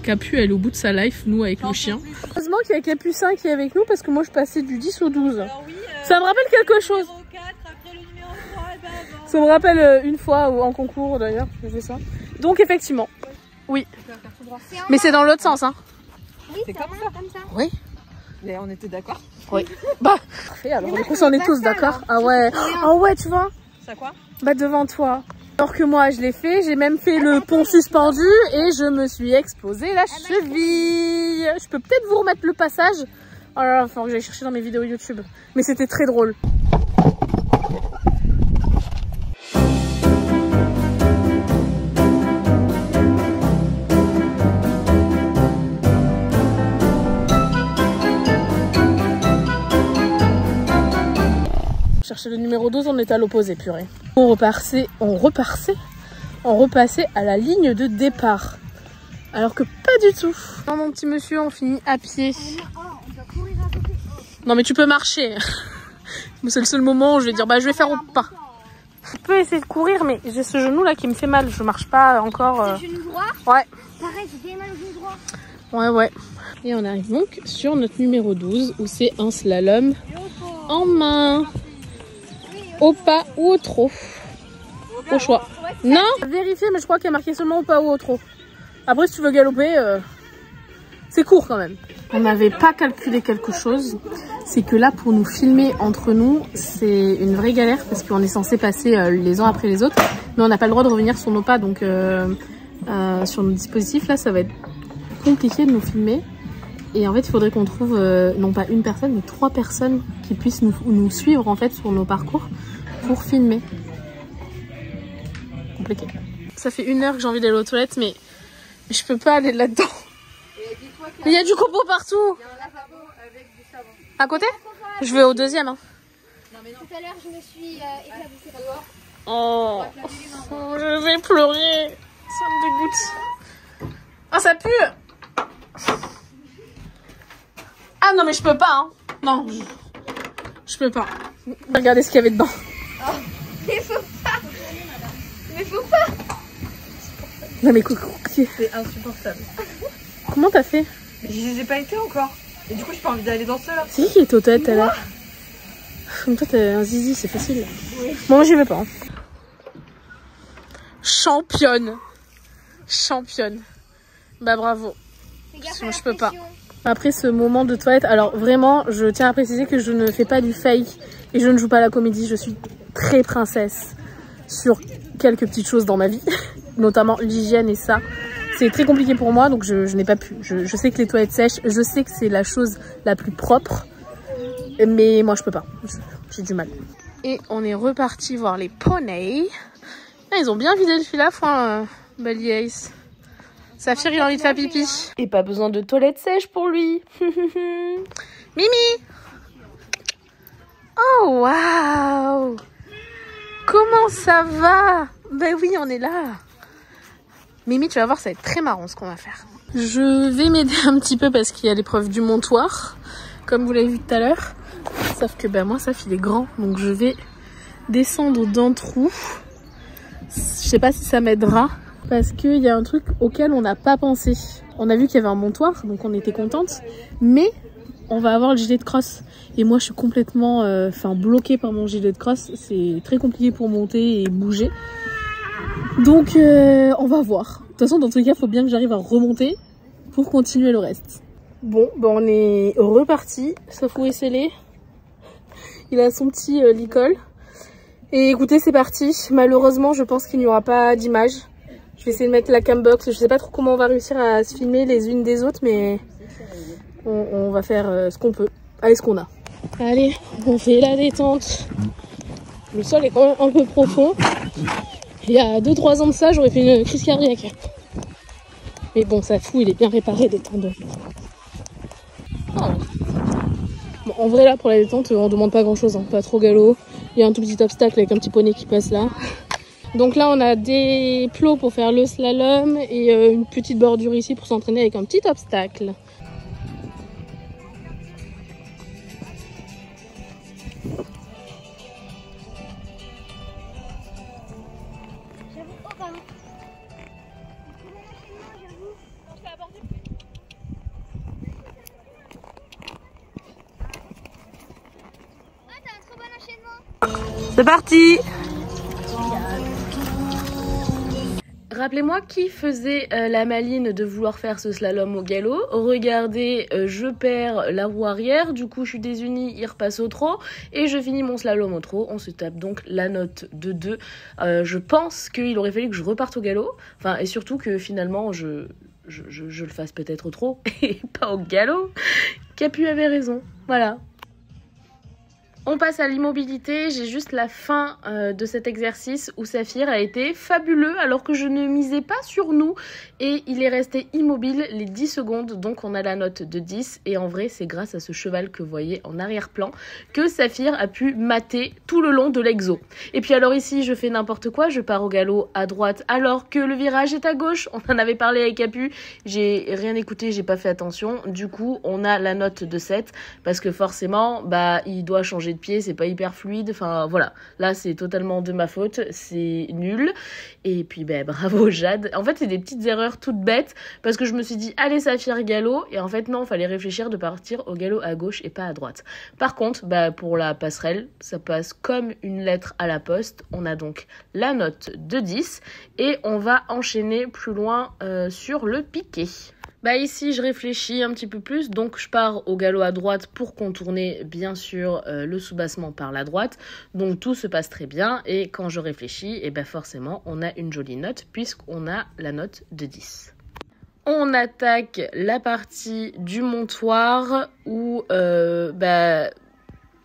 Capu, elle est au bout de sa life, nous avec le chien. Heureusement qu'il y a Capucin qui est avec nous parce que moi je passais du 10 au 12. Alors oui, ça me rappelle quelque chose. 4, après le numéro 3, et ben avant. Ça me rappelle une fois en concours d'ailleurs, je faisais ça. Donc effectivement, oui. Mais c'est dans l'autre sens, hein. Oui, C'est comme ça. Oui. Mais on était d'accord. Oui. Bah, parfait, alors du coup, on est tous d'accord. Ah ouais. Ah ouais, tu vois. Ça quoi? Bah devant toi. Alors que moi je l'ai fait, j'ai même fait le pont suspendu et je me suis explosé la cheville. Je peux peut-être vous remettre le passage. Oh là là, il faut que j'aille chercher dans mes vidéos YouTube. Mais c'était très drôle. Chercher le numéro 12, on était à l'opposé, purée. On repassait à la ligne de départ. Alors que pas du tout. Non, mon petit monsieur, on finit à pied. Non, mais tu peux marcher. C'est le seul moment où je vais dire, bah je vais faire au pas. Je peux essayer de courir, mais j'ai ce genou là qui me fait mal. Je marche pas encore. Le genou droit? Ouais. Pareil, j'ai bien mal au genou droit. Ouais, ouais. Et on arrive donc sur notre numéro 12 où c'est un slalom en main. Au pas ou au trot. Au choix. Non, vérifier, mais je crois qu'il y a marqué seulement au pas ou au trot. Après, si tu veux galoper, c'est court quand même. On n'avait pas calculé quelque chose. C'est que là, pour nous filmer entre nous, c'est une vraie galère parce qu'on est censé passer les uns après les autres. Mais on n'a pas le droit de revenir sur nos pas. Donc, sur nos dispositifs, là, ça va être compliqué de nous filmer. Et en fait, il faudrait qu'on trouve, non pas une personne, mais 3 personnes qui puissent nous suivre en fait sur nos parcours pour filmer. Compliqué. Ça fait 1 heure que j'ai envie d'aller aux toilettes, mais je peux pas aller là-dedans. Mais il y a du copeau partout. Il y a un lavabo avec du savon. À côté? Je vais au deuxième. Hein. Non mais non. Tout à l'heure, je me suis éclaboussée dehors. Oh, je vais pleurer. Ça me dégoûte. Ah, ça pue. Ah non mais je peux pas hein. Non, je peux pas. Regardez ce qu'il y avait dedans. Oh, mais faut pas. Mais faut pas. Non mais coucou. C'est insupportable. Comment t'as fait? Je les ai pas été encore. Et du coup, j'ai pas envie d'aller dans ceux-là. C'est qui est au toilette tout à l'heure? Comme toi t'as un zizi, c'est facile. Oui. Bon, moi j'y vais pas. Hein. Championne. Championne. Bah bravo. Moi je peux pas. Après ce moment de toilette, alors vraiment, je tiens à préciser que je ne fais pas du fake et je ne joue pas à la comédie. Je suis très princesse sur quelques petites choses dans ma vie, notamment l'hygiène et ça. C'est très compliqué pour moi, donc je n'ai pas pu. Je sais que les toilettes sèches, je sais que c'est la chose la plus propre, mais moi je peux pas. J'ai du mal. Et on est reparti voir les poneys. Ah, ils ont bien vidé le fil à foin, Bali Ace. Saphir, il a envie de faire pipi. Et pas besoin de toilette sèche pour lui. Mimi! Oh, waouh! Comment ça va? Ben oui, on est là. Mimi, tu vas voir, ça va être très marrant ce qu'on va faire. Je vais m'aider un petit peu parce qu'il y a l'épreuve du montoir, comme vous l'avez vu tout à l'heure. Sauf que ben moi, Saph, il est grand, donc je vais descendre d'un trou. Je sais pas si ça m'aidera. Parce qu'il y a un truc auquel on n'a pas pensé. On a vu qu'il y avait un montoir, donc on était contente. Mais on va avoir le gilet de crosse. Et moi, je suis complètement bloquée par mon gilet de crosse. C'est très compliqué pour monter et bouger. Donc, on va voir. De toute façon, dans tous les cas, il faut bien que j'arrive à remonter pour continuer le reste. Bon, ben on est reparti. Safou est scellé. Il a son petit licol. Et écoutez, c'est parti. Malheureusement, je pense qu'il n'y aura pas d'image. Je vais essayer de mettre la cambox. Je sais pas trop comment on va réussir à se filmer les unes des autres, mais on va faire ce qu'on peut avec ce qu'on a. Allez, on fait la détente. Le sol est quand même un peu profond. Il y a 2-3 ans de ça, j'aurais fait une crise cardiaque. Mais bon, ça fout, il est bien réparé des tendons. Oh. Bon, en vrai, là, pour la détente, on demande pas grand chose, hein. Pas trop galop. Il y a un tout petit obstacle avec un petit poney qui passe là. Donc là, on a des plots pour faire le slalom et une petite bordure ici pour s'entraîner avec un petit obstacle. C'est parti! Rappelez-moi qui faisait la maline de vouloir faire ce slalom au galop. Regardez, je perds la roue arrière, du coup je suis désunie, il repasse au trot et je finis mon slalom au trot. On se tape donc la note de 2. Je pense qu'il aurait fallu que je reparte au galop, enfin et surtout que finalement je le fasse peut-être au trot et pas au galop. Capu avait raison, voilà. On passe à l'immobilité, j'ai juste la fin de cet exercice où Saphir a été fabuleux alors que je ne misais pas sur nous et il est resté immobile les 10 secondes, donc on a la note de 10 et en vrai c'est grâce à ce cheval que vous voyez en arrière-plan que Saphir a pu mater tout le long de l'exo. Et puis alors ici je fais n'importe quoi, je pars au galop à droite alors que le virage est à gauche, on en avait parlé avec Capu, j'ai rien écouté, j'ai pas fait attention, du coup on a la note de 7 parce que forcément bah il doit changer de pied, c'est pas hyper fluide, enfin voilà, là c'est totalement de ma faute, c'est nul. Et puis ben bravo Jade. En fait c'est des petites erreurs toutes bêtes parce que je me suis dit allez Saphir galop et en fait non, fallait réfléchir de partir au galop à gauche et pas à droite. Par contre bah pour la passerelle ça passe comme une lettre à la poste, on a donc la note de 10 et on va enchaîner plus loin sur le piqué. Bah ici je réfléchis un petit peu plus, donc je pars au galop à droite pour contourner bien sûr le soubassement par la droite, donc tout se passe très bien et quand je réfléchis, et bah forcément on a une jolie note puisqu'on a la note de 10. On attaque la partie du montoir où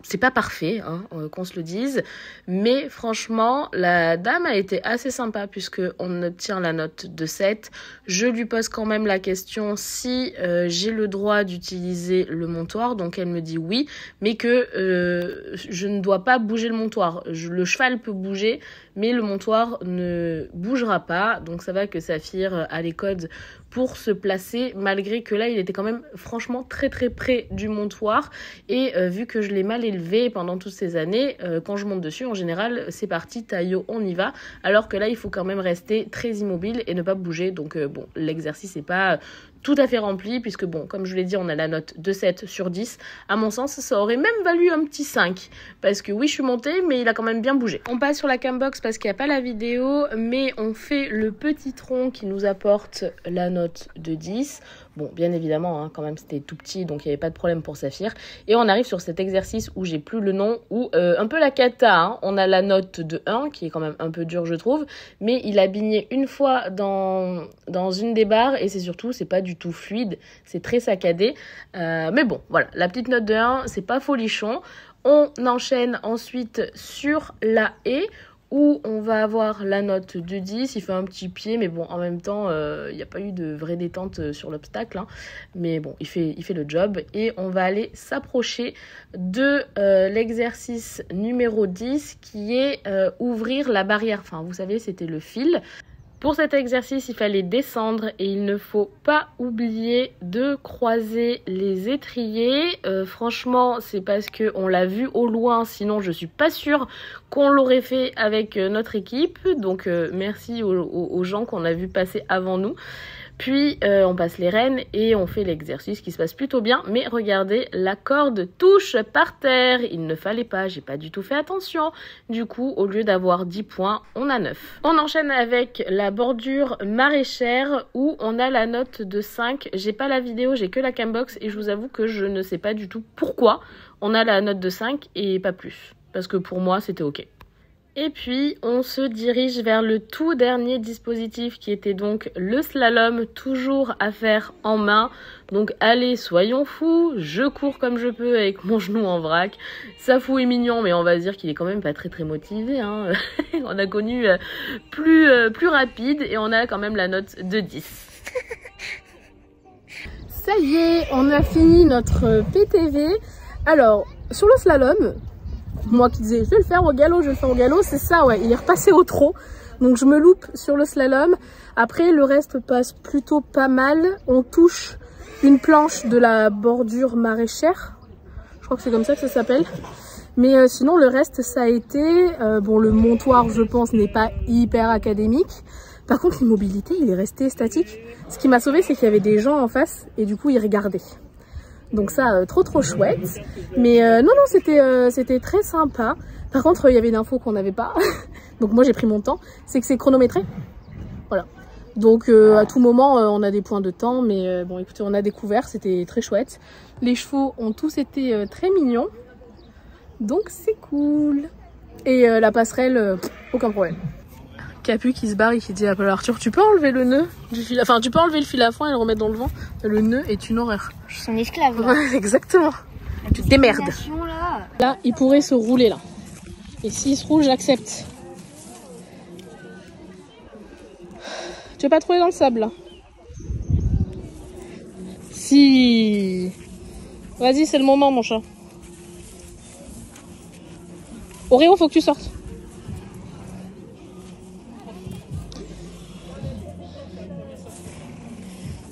c'est pas parfait, hein, qu'on se le dise, mais franchement, la dame a été assez sympa puisque on obtient la note de 7. Je lui pose quand même la question si j'ai le droit d'utiliser le montoir, donc elle me dit oui, mais que je ne dois pas bouger le montoir. Le cheval peut bouger, mais le montoir ne bougera pas. Donc ça va que Saphir a les codes pour se placer, malgré que là il était quand même franchement très très près du montoir. Et vu que je l'ai mal élevé pendant toutes ces années, quand je monte dessus en général c'est parti, taillot, on y va. Alors que là il faut quand même rester très immobile et ne pas bouger. Donc bon, l'exercice n'est pas tout à fait rempli, puisque bon, comme je vous l'ai dit, on a la note de 7 sur 10. À mon sens, ça aurait même valu un petit 5, parce que oui, je suis montée, mais il a quand même bien bougé. On passe sur la cambox parce qu'il n'y a pas la vidéo, mais on fait le petit tronc qui nous apporte la note de 10. Bon, bien évidemment, hein, quand même, c'était tout petit, donc il n'y avait pas de problème pour Saphir. Et on arrive sur cet exercice où j'ai plus le nom, où un peu la cata, hein, on a la note de 1, qui est quand même un peu dure, je trouve, mais il a bigné une fois dans une des barres, et c'est surtout, c'est pas du tout fluide, c'est très saccadé. Mais bon, voilà, la petite note de 1, c'est pas folichon. On enchaîne ensuite sur la haie, où on va avoir la note de 10, il fait un petit pied, mais bon, en même temps, il n'y a pas eu de vraie détente sur l'obstacle, hein. Mais bon, il fait le job, et on va aller s'approcher de l'exercice numéro 10, qui est ouvrir la barrière. Enfin, vous savez, c'était le fil. Pour cet exercice, il fallait descendre et il ne faut pas oublier de croiser les étriers. Franchement, c'est parce qu'on l'a vu au loin, sinon je suis pas sûre qu'on l'aurait fait avec notre équipe. Donc merci aux gens qu'on a vu passer avant nous. Puis on passe les rênes et on fait l'exercice qui se passe plutôt bien. Mais regardez, la corde touche par terre. Il ne fallait pas, j'ai pas du tout fait attention. Du coup, au lieu d'avoir 10 points, on a 9. On enchaîne avec la bordure maraîchère où on a la note de 5. J'ai pas la vidéo, j'ai que la cambox et je vous avoue que je ne sais pas du tout pourquoi on a la note de 5 et pas plus. Parce que pour moi, c'était ok. Et puis, on se dirige vers le tout dernier dispositif qui était donc le slalom, toujours à faire en main. Donc allez, soyons fous, je cours comme je peux avec mon genou en vrac. Safou est mignon, mais on va dire qu'il est quand même pas très motivé, hein. On a connu plus rapide et on a quand même la note de 10. Ça y est, on a fini notre PTV. Alors, sur le slalom, moi qui disais je vais le faire au galop, c'est ça, ouais, il est repassé au trot. Donc je me loupe sur le slalom. Après le reste passe plutôt pas mal. On touche une planche de la bordure maraîchère. Je crois que c'est comme ça que ça s'appelle. Mais sinon le reste ça a été... bon, le montoir je pense n'est pas hyper académique. Par contre l'immobilité il est resté statique. Ce qui m'a sauvé c'est qu'il y avait des gens en face et du coup ils regardaient. Donc ça, trop chouette. Mais non, c'était très sympa. Par contre, il y avait une info qu'on n'avait pas. Donc moi, j'ai pris mon temps. C'est que c'est chronométré. Voilà. Donc à tout moment, on a des points de temps. Mais bon, écoutez, on a découvert. C'était très chouette. Les chevaux ont tous été très mignons. Donc c'est cool. Et la passerelle, aucun problème. Capu qui se barre et qui dit à Paul Arthur, tu peux enlever le nœud du fil, enfin tu peux enlever le fil à foin et le remettre dans le vent. Le nœud est une horreur. Je suis son esclave là. Ouais, exactement. Tu te démerdes. Là, il pourrait se rouler là. Et s'il se roule, j'accepte. Tu veux pas trouver dans le sable là? Si. Vas-y, c'est le moment mon chat. Oreo, faut que tu sortes.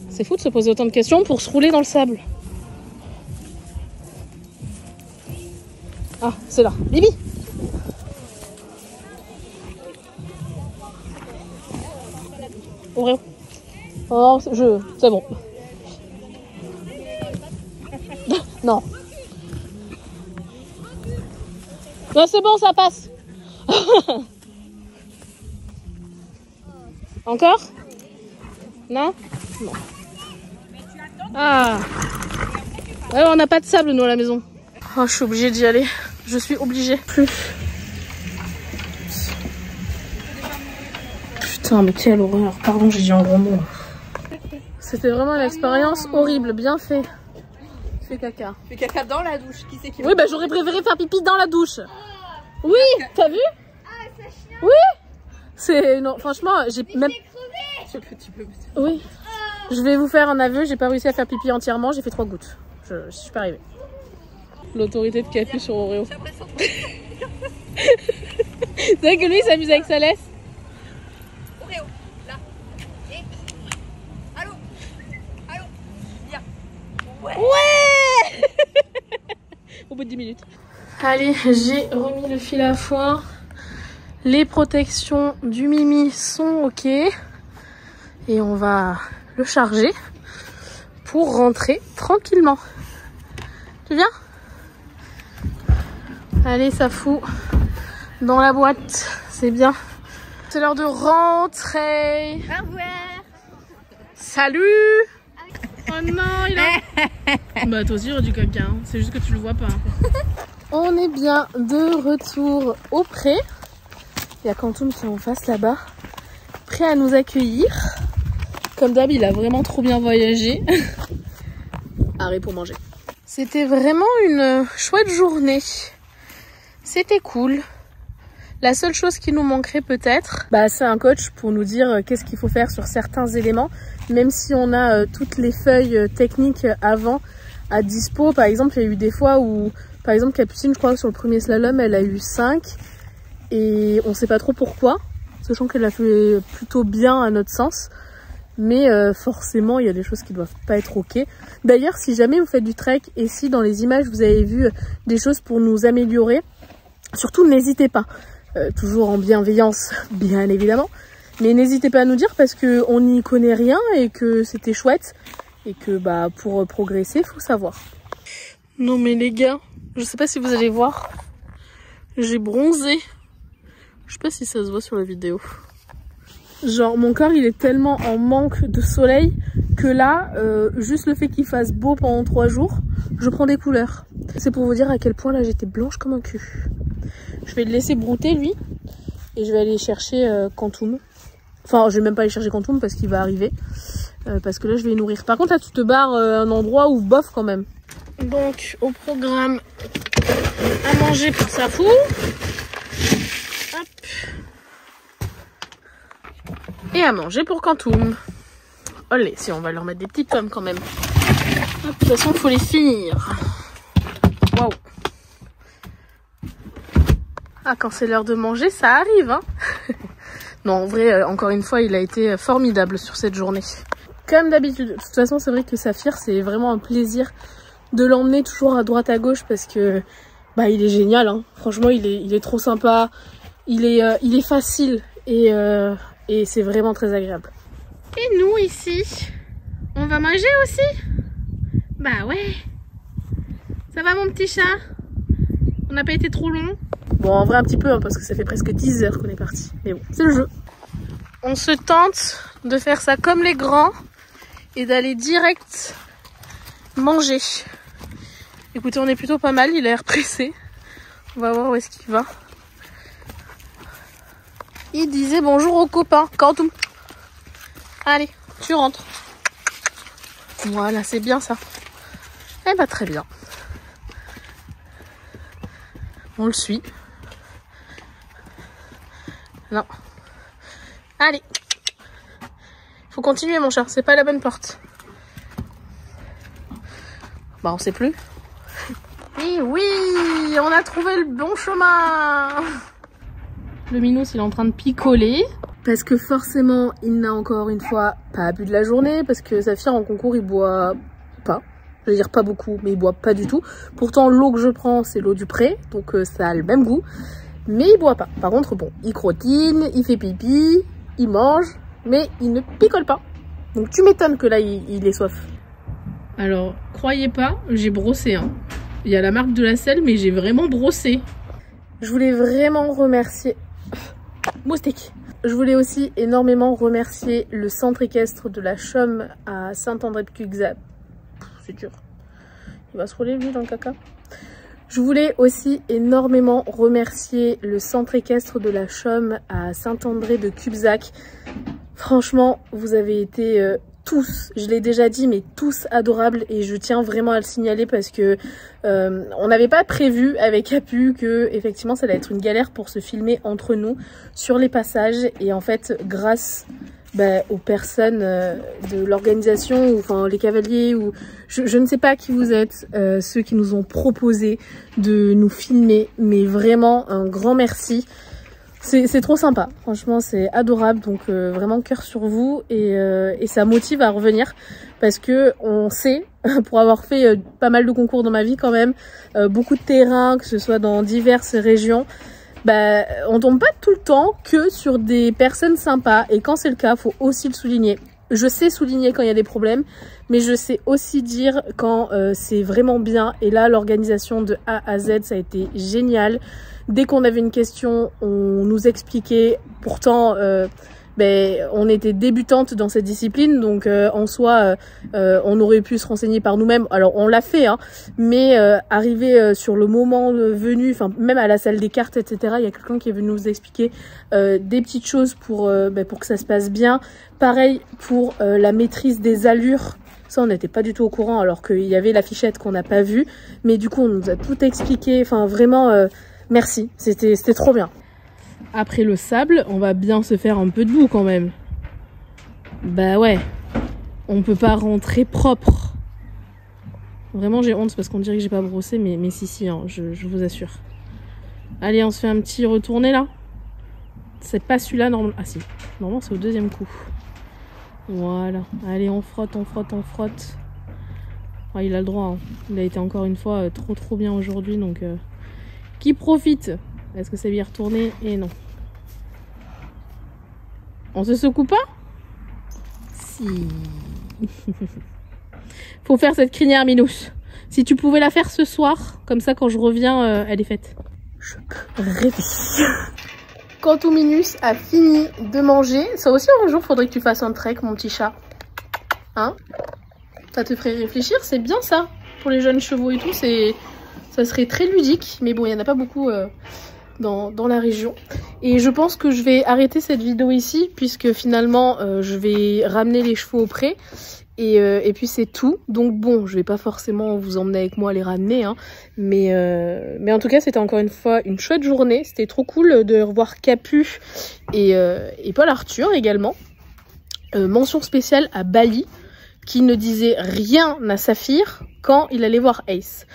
C'est fou de se poser autant de questions pour se rouler dans le sable. Ah, c'est là. Bibi! Oreo. Oh, c'est bon. Non. Non, c'est bon, ça passe. Encore? Non? Non. Ah. Ouais, on n'a pas de sable nous à la maison. Oh, je suis obligée d'y aller. Je suis obligée. Plus. Putain, mais quelle horreur. Pardon, j'ai dit un gros mot. C'était vraiment une expérience horrible. Bien fait. Fais caca. Fais caca dans la douche. Qui c'est qui Oui, bah j'aurais préféré faire pipi dans la douche. Oui, t'as vu? Oui. C'est... Non, franchement, j'ai même... Ce petit peu. Oui. Je vais vous faire un aveu, j'ai pas réussi à faire pipi entièrement, j'ai fait 3 gouttes. Je suis pas arrivée. L'autorité de Capu sur Oreo. C'est vrai que lui il s'amuse avec sa laisse. Oreo, là. Et. Allô. Allô. Viens. Ouais. Au bout de 10 minutes. Allez, j'ai remis le fil à foin. Les protections du Mimi sont ok. Et on va le charger pour rentrer tranquillement. Tu viens? Allez, ça fout dans la boîte, c'est bien. C'est l'heure de rentrer. Au revoir. Salut. Oh non, il a... Bah toi aussi il y aura du caca, hein. C'est juste que tu le vois pas. On est bien de retour au pré. Il y a Quantum qui est en face là-bas, prêt à nous accueillir. Comme d'hab, il a vraiment trop bien voyagé. Arrête pour manger. C'était vraiment une chouette journée. C'était cool. La seule chose qui nous manquerait peut-être, c'est un coach pour nous dire qu'est-ce qu'il faut faire sur certains éléments. Même si on a toutes les feuilles techniques avant à dispo. Par exemple, il y a eu des fois où, par exemple, Capucine, je crois que sur le premier slalom, elle a eu 5. Et on sait pas trop pourquoi. Sachant qu'elle a fait plutôt bien à notre sens. Mais forcément, il y a des choses qui doivent pas être ok. D'ailleurs, si jamais vous faites du trek et si dans les images vous avez vu des choses pour nous améliorer, surtout n'hésitez pas. Toujours en bienveillance, bien évidemment. Mais n'hésitez pas à nous dire parce qu'on n'y connaît rien et que c'était chouette. Et que pour progresser, il faut savoir. Non mais les gars, je sais pas si vous allez voir. J'ai bronzé. Je sais pas si ça se voit sur la vidéo. Genre mon corps il est tellement en manque de soleil que là, juste le fait qu'il fasse beau pendant 3 jours, je prends des couleurs. C'est pour vous dire à quel point là j'étais blanche comme un cul. Je vais le laisser brouter lui et je vais aller chercher Quantum. Enfin je vais même pas aller chercher Quantum parce qu'il va arriver. Parce que là je vais y nourrir. Par contre là tu te barres un endroit où bof quand même. Donc au programme à manger pour Safou. Hop. Et à manger pour Quantum. Allez, si on va leur mettre des petites pommes quand même. Hop, de toute façon, il faut les finir. Waouh. Ah, quand c'est l'heure de manger, ça arrive, hein. Non, en vrai, encore une fois, il a été formidable sur cette journée. Comme d'habitude. De toute façon, c'est vrai que Saphir, c'est vraiment un plaisir de l'emmener toujours à droite à gauche parce que il est génial, hein. Franchement, il est trop sympa. Il est facile et c'est vraiment très agréable. Et nous ici, on va manger aussi? Bah ouais. Ça va mon petit chat? On n'a pas été trop long? Bon en vrai un petit peu hein, parce que ça fait presque 10 heures qu'on est parti. Mais bon, c'est le jeu. On se tente de faire ça comme les grands et d'aller direct manger. Écoutez, on est plutôt pas mal, il a l'air pressé. On va voir où est-ce qu'il va. Il disait bonjour aux copains. Quantum. Allez, tu rentres. Voilà, c'est bien ça. Eh bah très bien. On le suit. Non. Allez. Faut continuer mon chat, c'est pas la bonne porte. On sait plus. Et oui, on a trouvé le bon chemin. Le Minos il est en train de picoler. Parce que forcément il n'a encore une fois pas bu de la journée. Parce que Saphir en concours il boit pas. Je veux dire pas beaucoup mais il boit pas du tout. Pourtant l'eau que je prends c'est l'eau du pré. Donc ça a le même goût. Mais il boit pas. Par contre bon, il crottine, il fait pipi, il mange. Mais il ne picole pas. Donc tu m'étonnes que là il est soif. Alors croyez pas, j'ai brossé hein. Il y a la marque de la selle mais j'ai vraiment brossé. Je voulais vraiment remercier... Moustique. Je voulais aussi énormément remercier le centre équestre de la Chaume à Saint-André-de-Cuxac. C'est dur. Il va se rouler lui dans le caca. Je voulais aussi énormément remercier le centre équestre de la Chaume à Saint-André-de-Cuxac. Franchement, vous avez été tous, je l'ai déjà dit, mais tous adorables et je tiens vraiment à le signaler parce que on n'avait pas prévu avec Capu que effectivement ça allait être une galère pour se filmer entre nous sur les passages et en fait grâce aux personnes de l'organisation ou enfin les cavaliers ou je ne sais pas qui vous êtes, ceux qui nous ont proposé de nous filmer, mais vraiment un grand merci. c'est trop sympa, franchement c'est adorable, donc vraiment cœur sur vous et ça motive à revenir parce que on sait, pour avoir fait pas mal de concours dans ma vie quand même, beaucoup de terrains, que ce soit dans diverses régions, bah, on tombe pas tout le temps que sur des personnes sympas et quand c'est le cas, faut aussi le souligner. Je sais souligner quand il y a des problèmes, mais je sais aussi dire quand c'est vraiment bien. Et là, l'organisation de A à Z, ça a été génial. Dès qu'on avait une question, on nous expliquait. Pourtant, on était débutante dans cette discipline, donc en soi, on aurait pu se renseigner par nous-mêmes. Alors, on l'a fait, hein, mais arrivé sur le moment venu, enfin même à la salle des cartes, etc., il y a quelqu'un qui est venu nous expliquer des petites choses pour que ça se passe bien. Pareil pour la maîtrise des allures. Ça, on n'était pas du tout au courant, alors qu'il y avait l'affichette qu'on n'a pas vue. Mais du coup, on nous a tout expliqué. Enfin, vraiment, merci. C'était trop bien. Après le sable, on va bien se faire un peu de boue quand même. Bah ouais, on peut pas rentrer propre. Vraiment, j'ai honte parce qu'on dirait que j'ai pas brossé, mais si, hein, je vous assure. Allez, on se fait un petit retourné là. C'est pas celui-là, normalement. Ah si, normalement c'est au deuxième coup. Voilà, allez, on frotte, on frotte, on frotte. Ah, il a le droit, hein. Il a été encore une fois trop bien aujourd'hui, donc qui profite. Est-ce que ça va y retourner? Et non. On se secoue pas? Si. Faut faire cette crinière, Minouche. Si tu pouvais la faire ce soir, comme ça quand je reviens, elle est faite. Je peux rêver. Quand tout Minus a fini de manger, ça aussi un jour faudrait que tu fasses un trek, mon petit chat. Hein? Ça te ferait réfléchir, c'est bien ça. Pour les jeunes chevaux et tout, ça serait très ludique. Mais bon, il n'y en a pas beaucoup dans la région. Et je pense que je vais arrêter cette vidéo ici, puisque finalement, je vais ramener les chevaux au pré. Et puis c'est tout. Donc bon, je vais pas forcément vous emmener avec moi les ramener, hein, mais en tout cas c'était encore une fois une chouette journée. C'était trop cool de revoir Capu et Paul Arthur également. Mention spéciale à Bali qui ne disait rien à Saphir quand il allait voir Ace.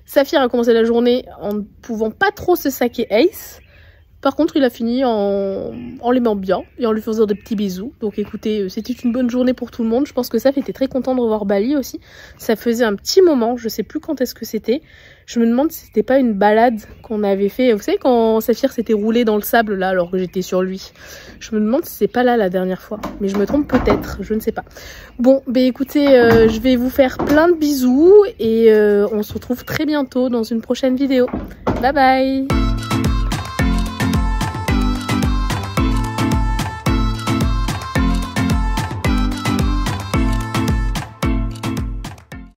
Saphir a commencé la journée en ne pouvant pas trop se saquer Ace. Par contre, il a fini en l'aimant bien et en lui faisant des petits bisous. Donc écoutez, c'était une bonne journée pour tout le monde. Je pense que Saf était très content de revoir Bali aussi. Ça faisait un petit moment, je sais plus quand est-ce que c'était. Je me demande si c'était pas une balade qu'on avait fait. Vous savez quand Saphir s'était roulé dans le sable là alors que j'étais sur lui. Je me demande si c'est pas là la dernière fois. Mais je me trompe peut-être, je ne sais pas. Bon, écoutez, je vais vous faire plein de bisous et on se retrouve très bientôt dans une prochaine vidéo. Bye bye!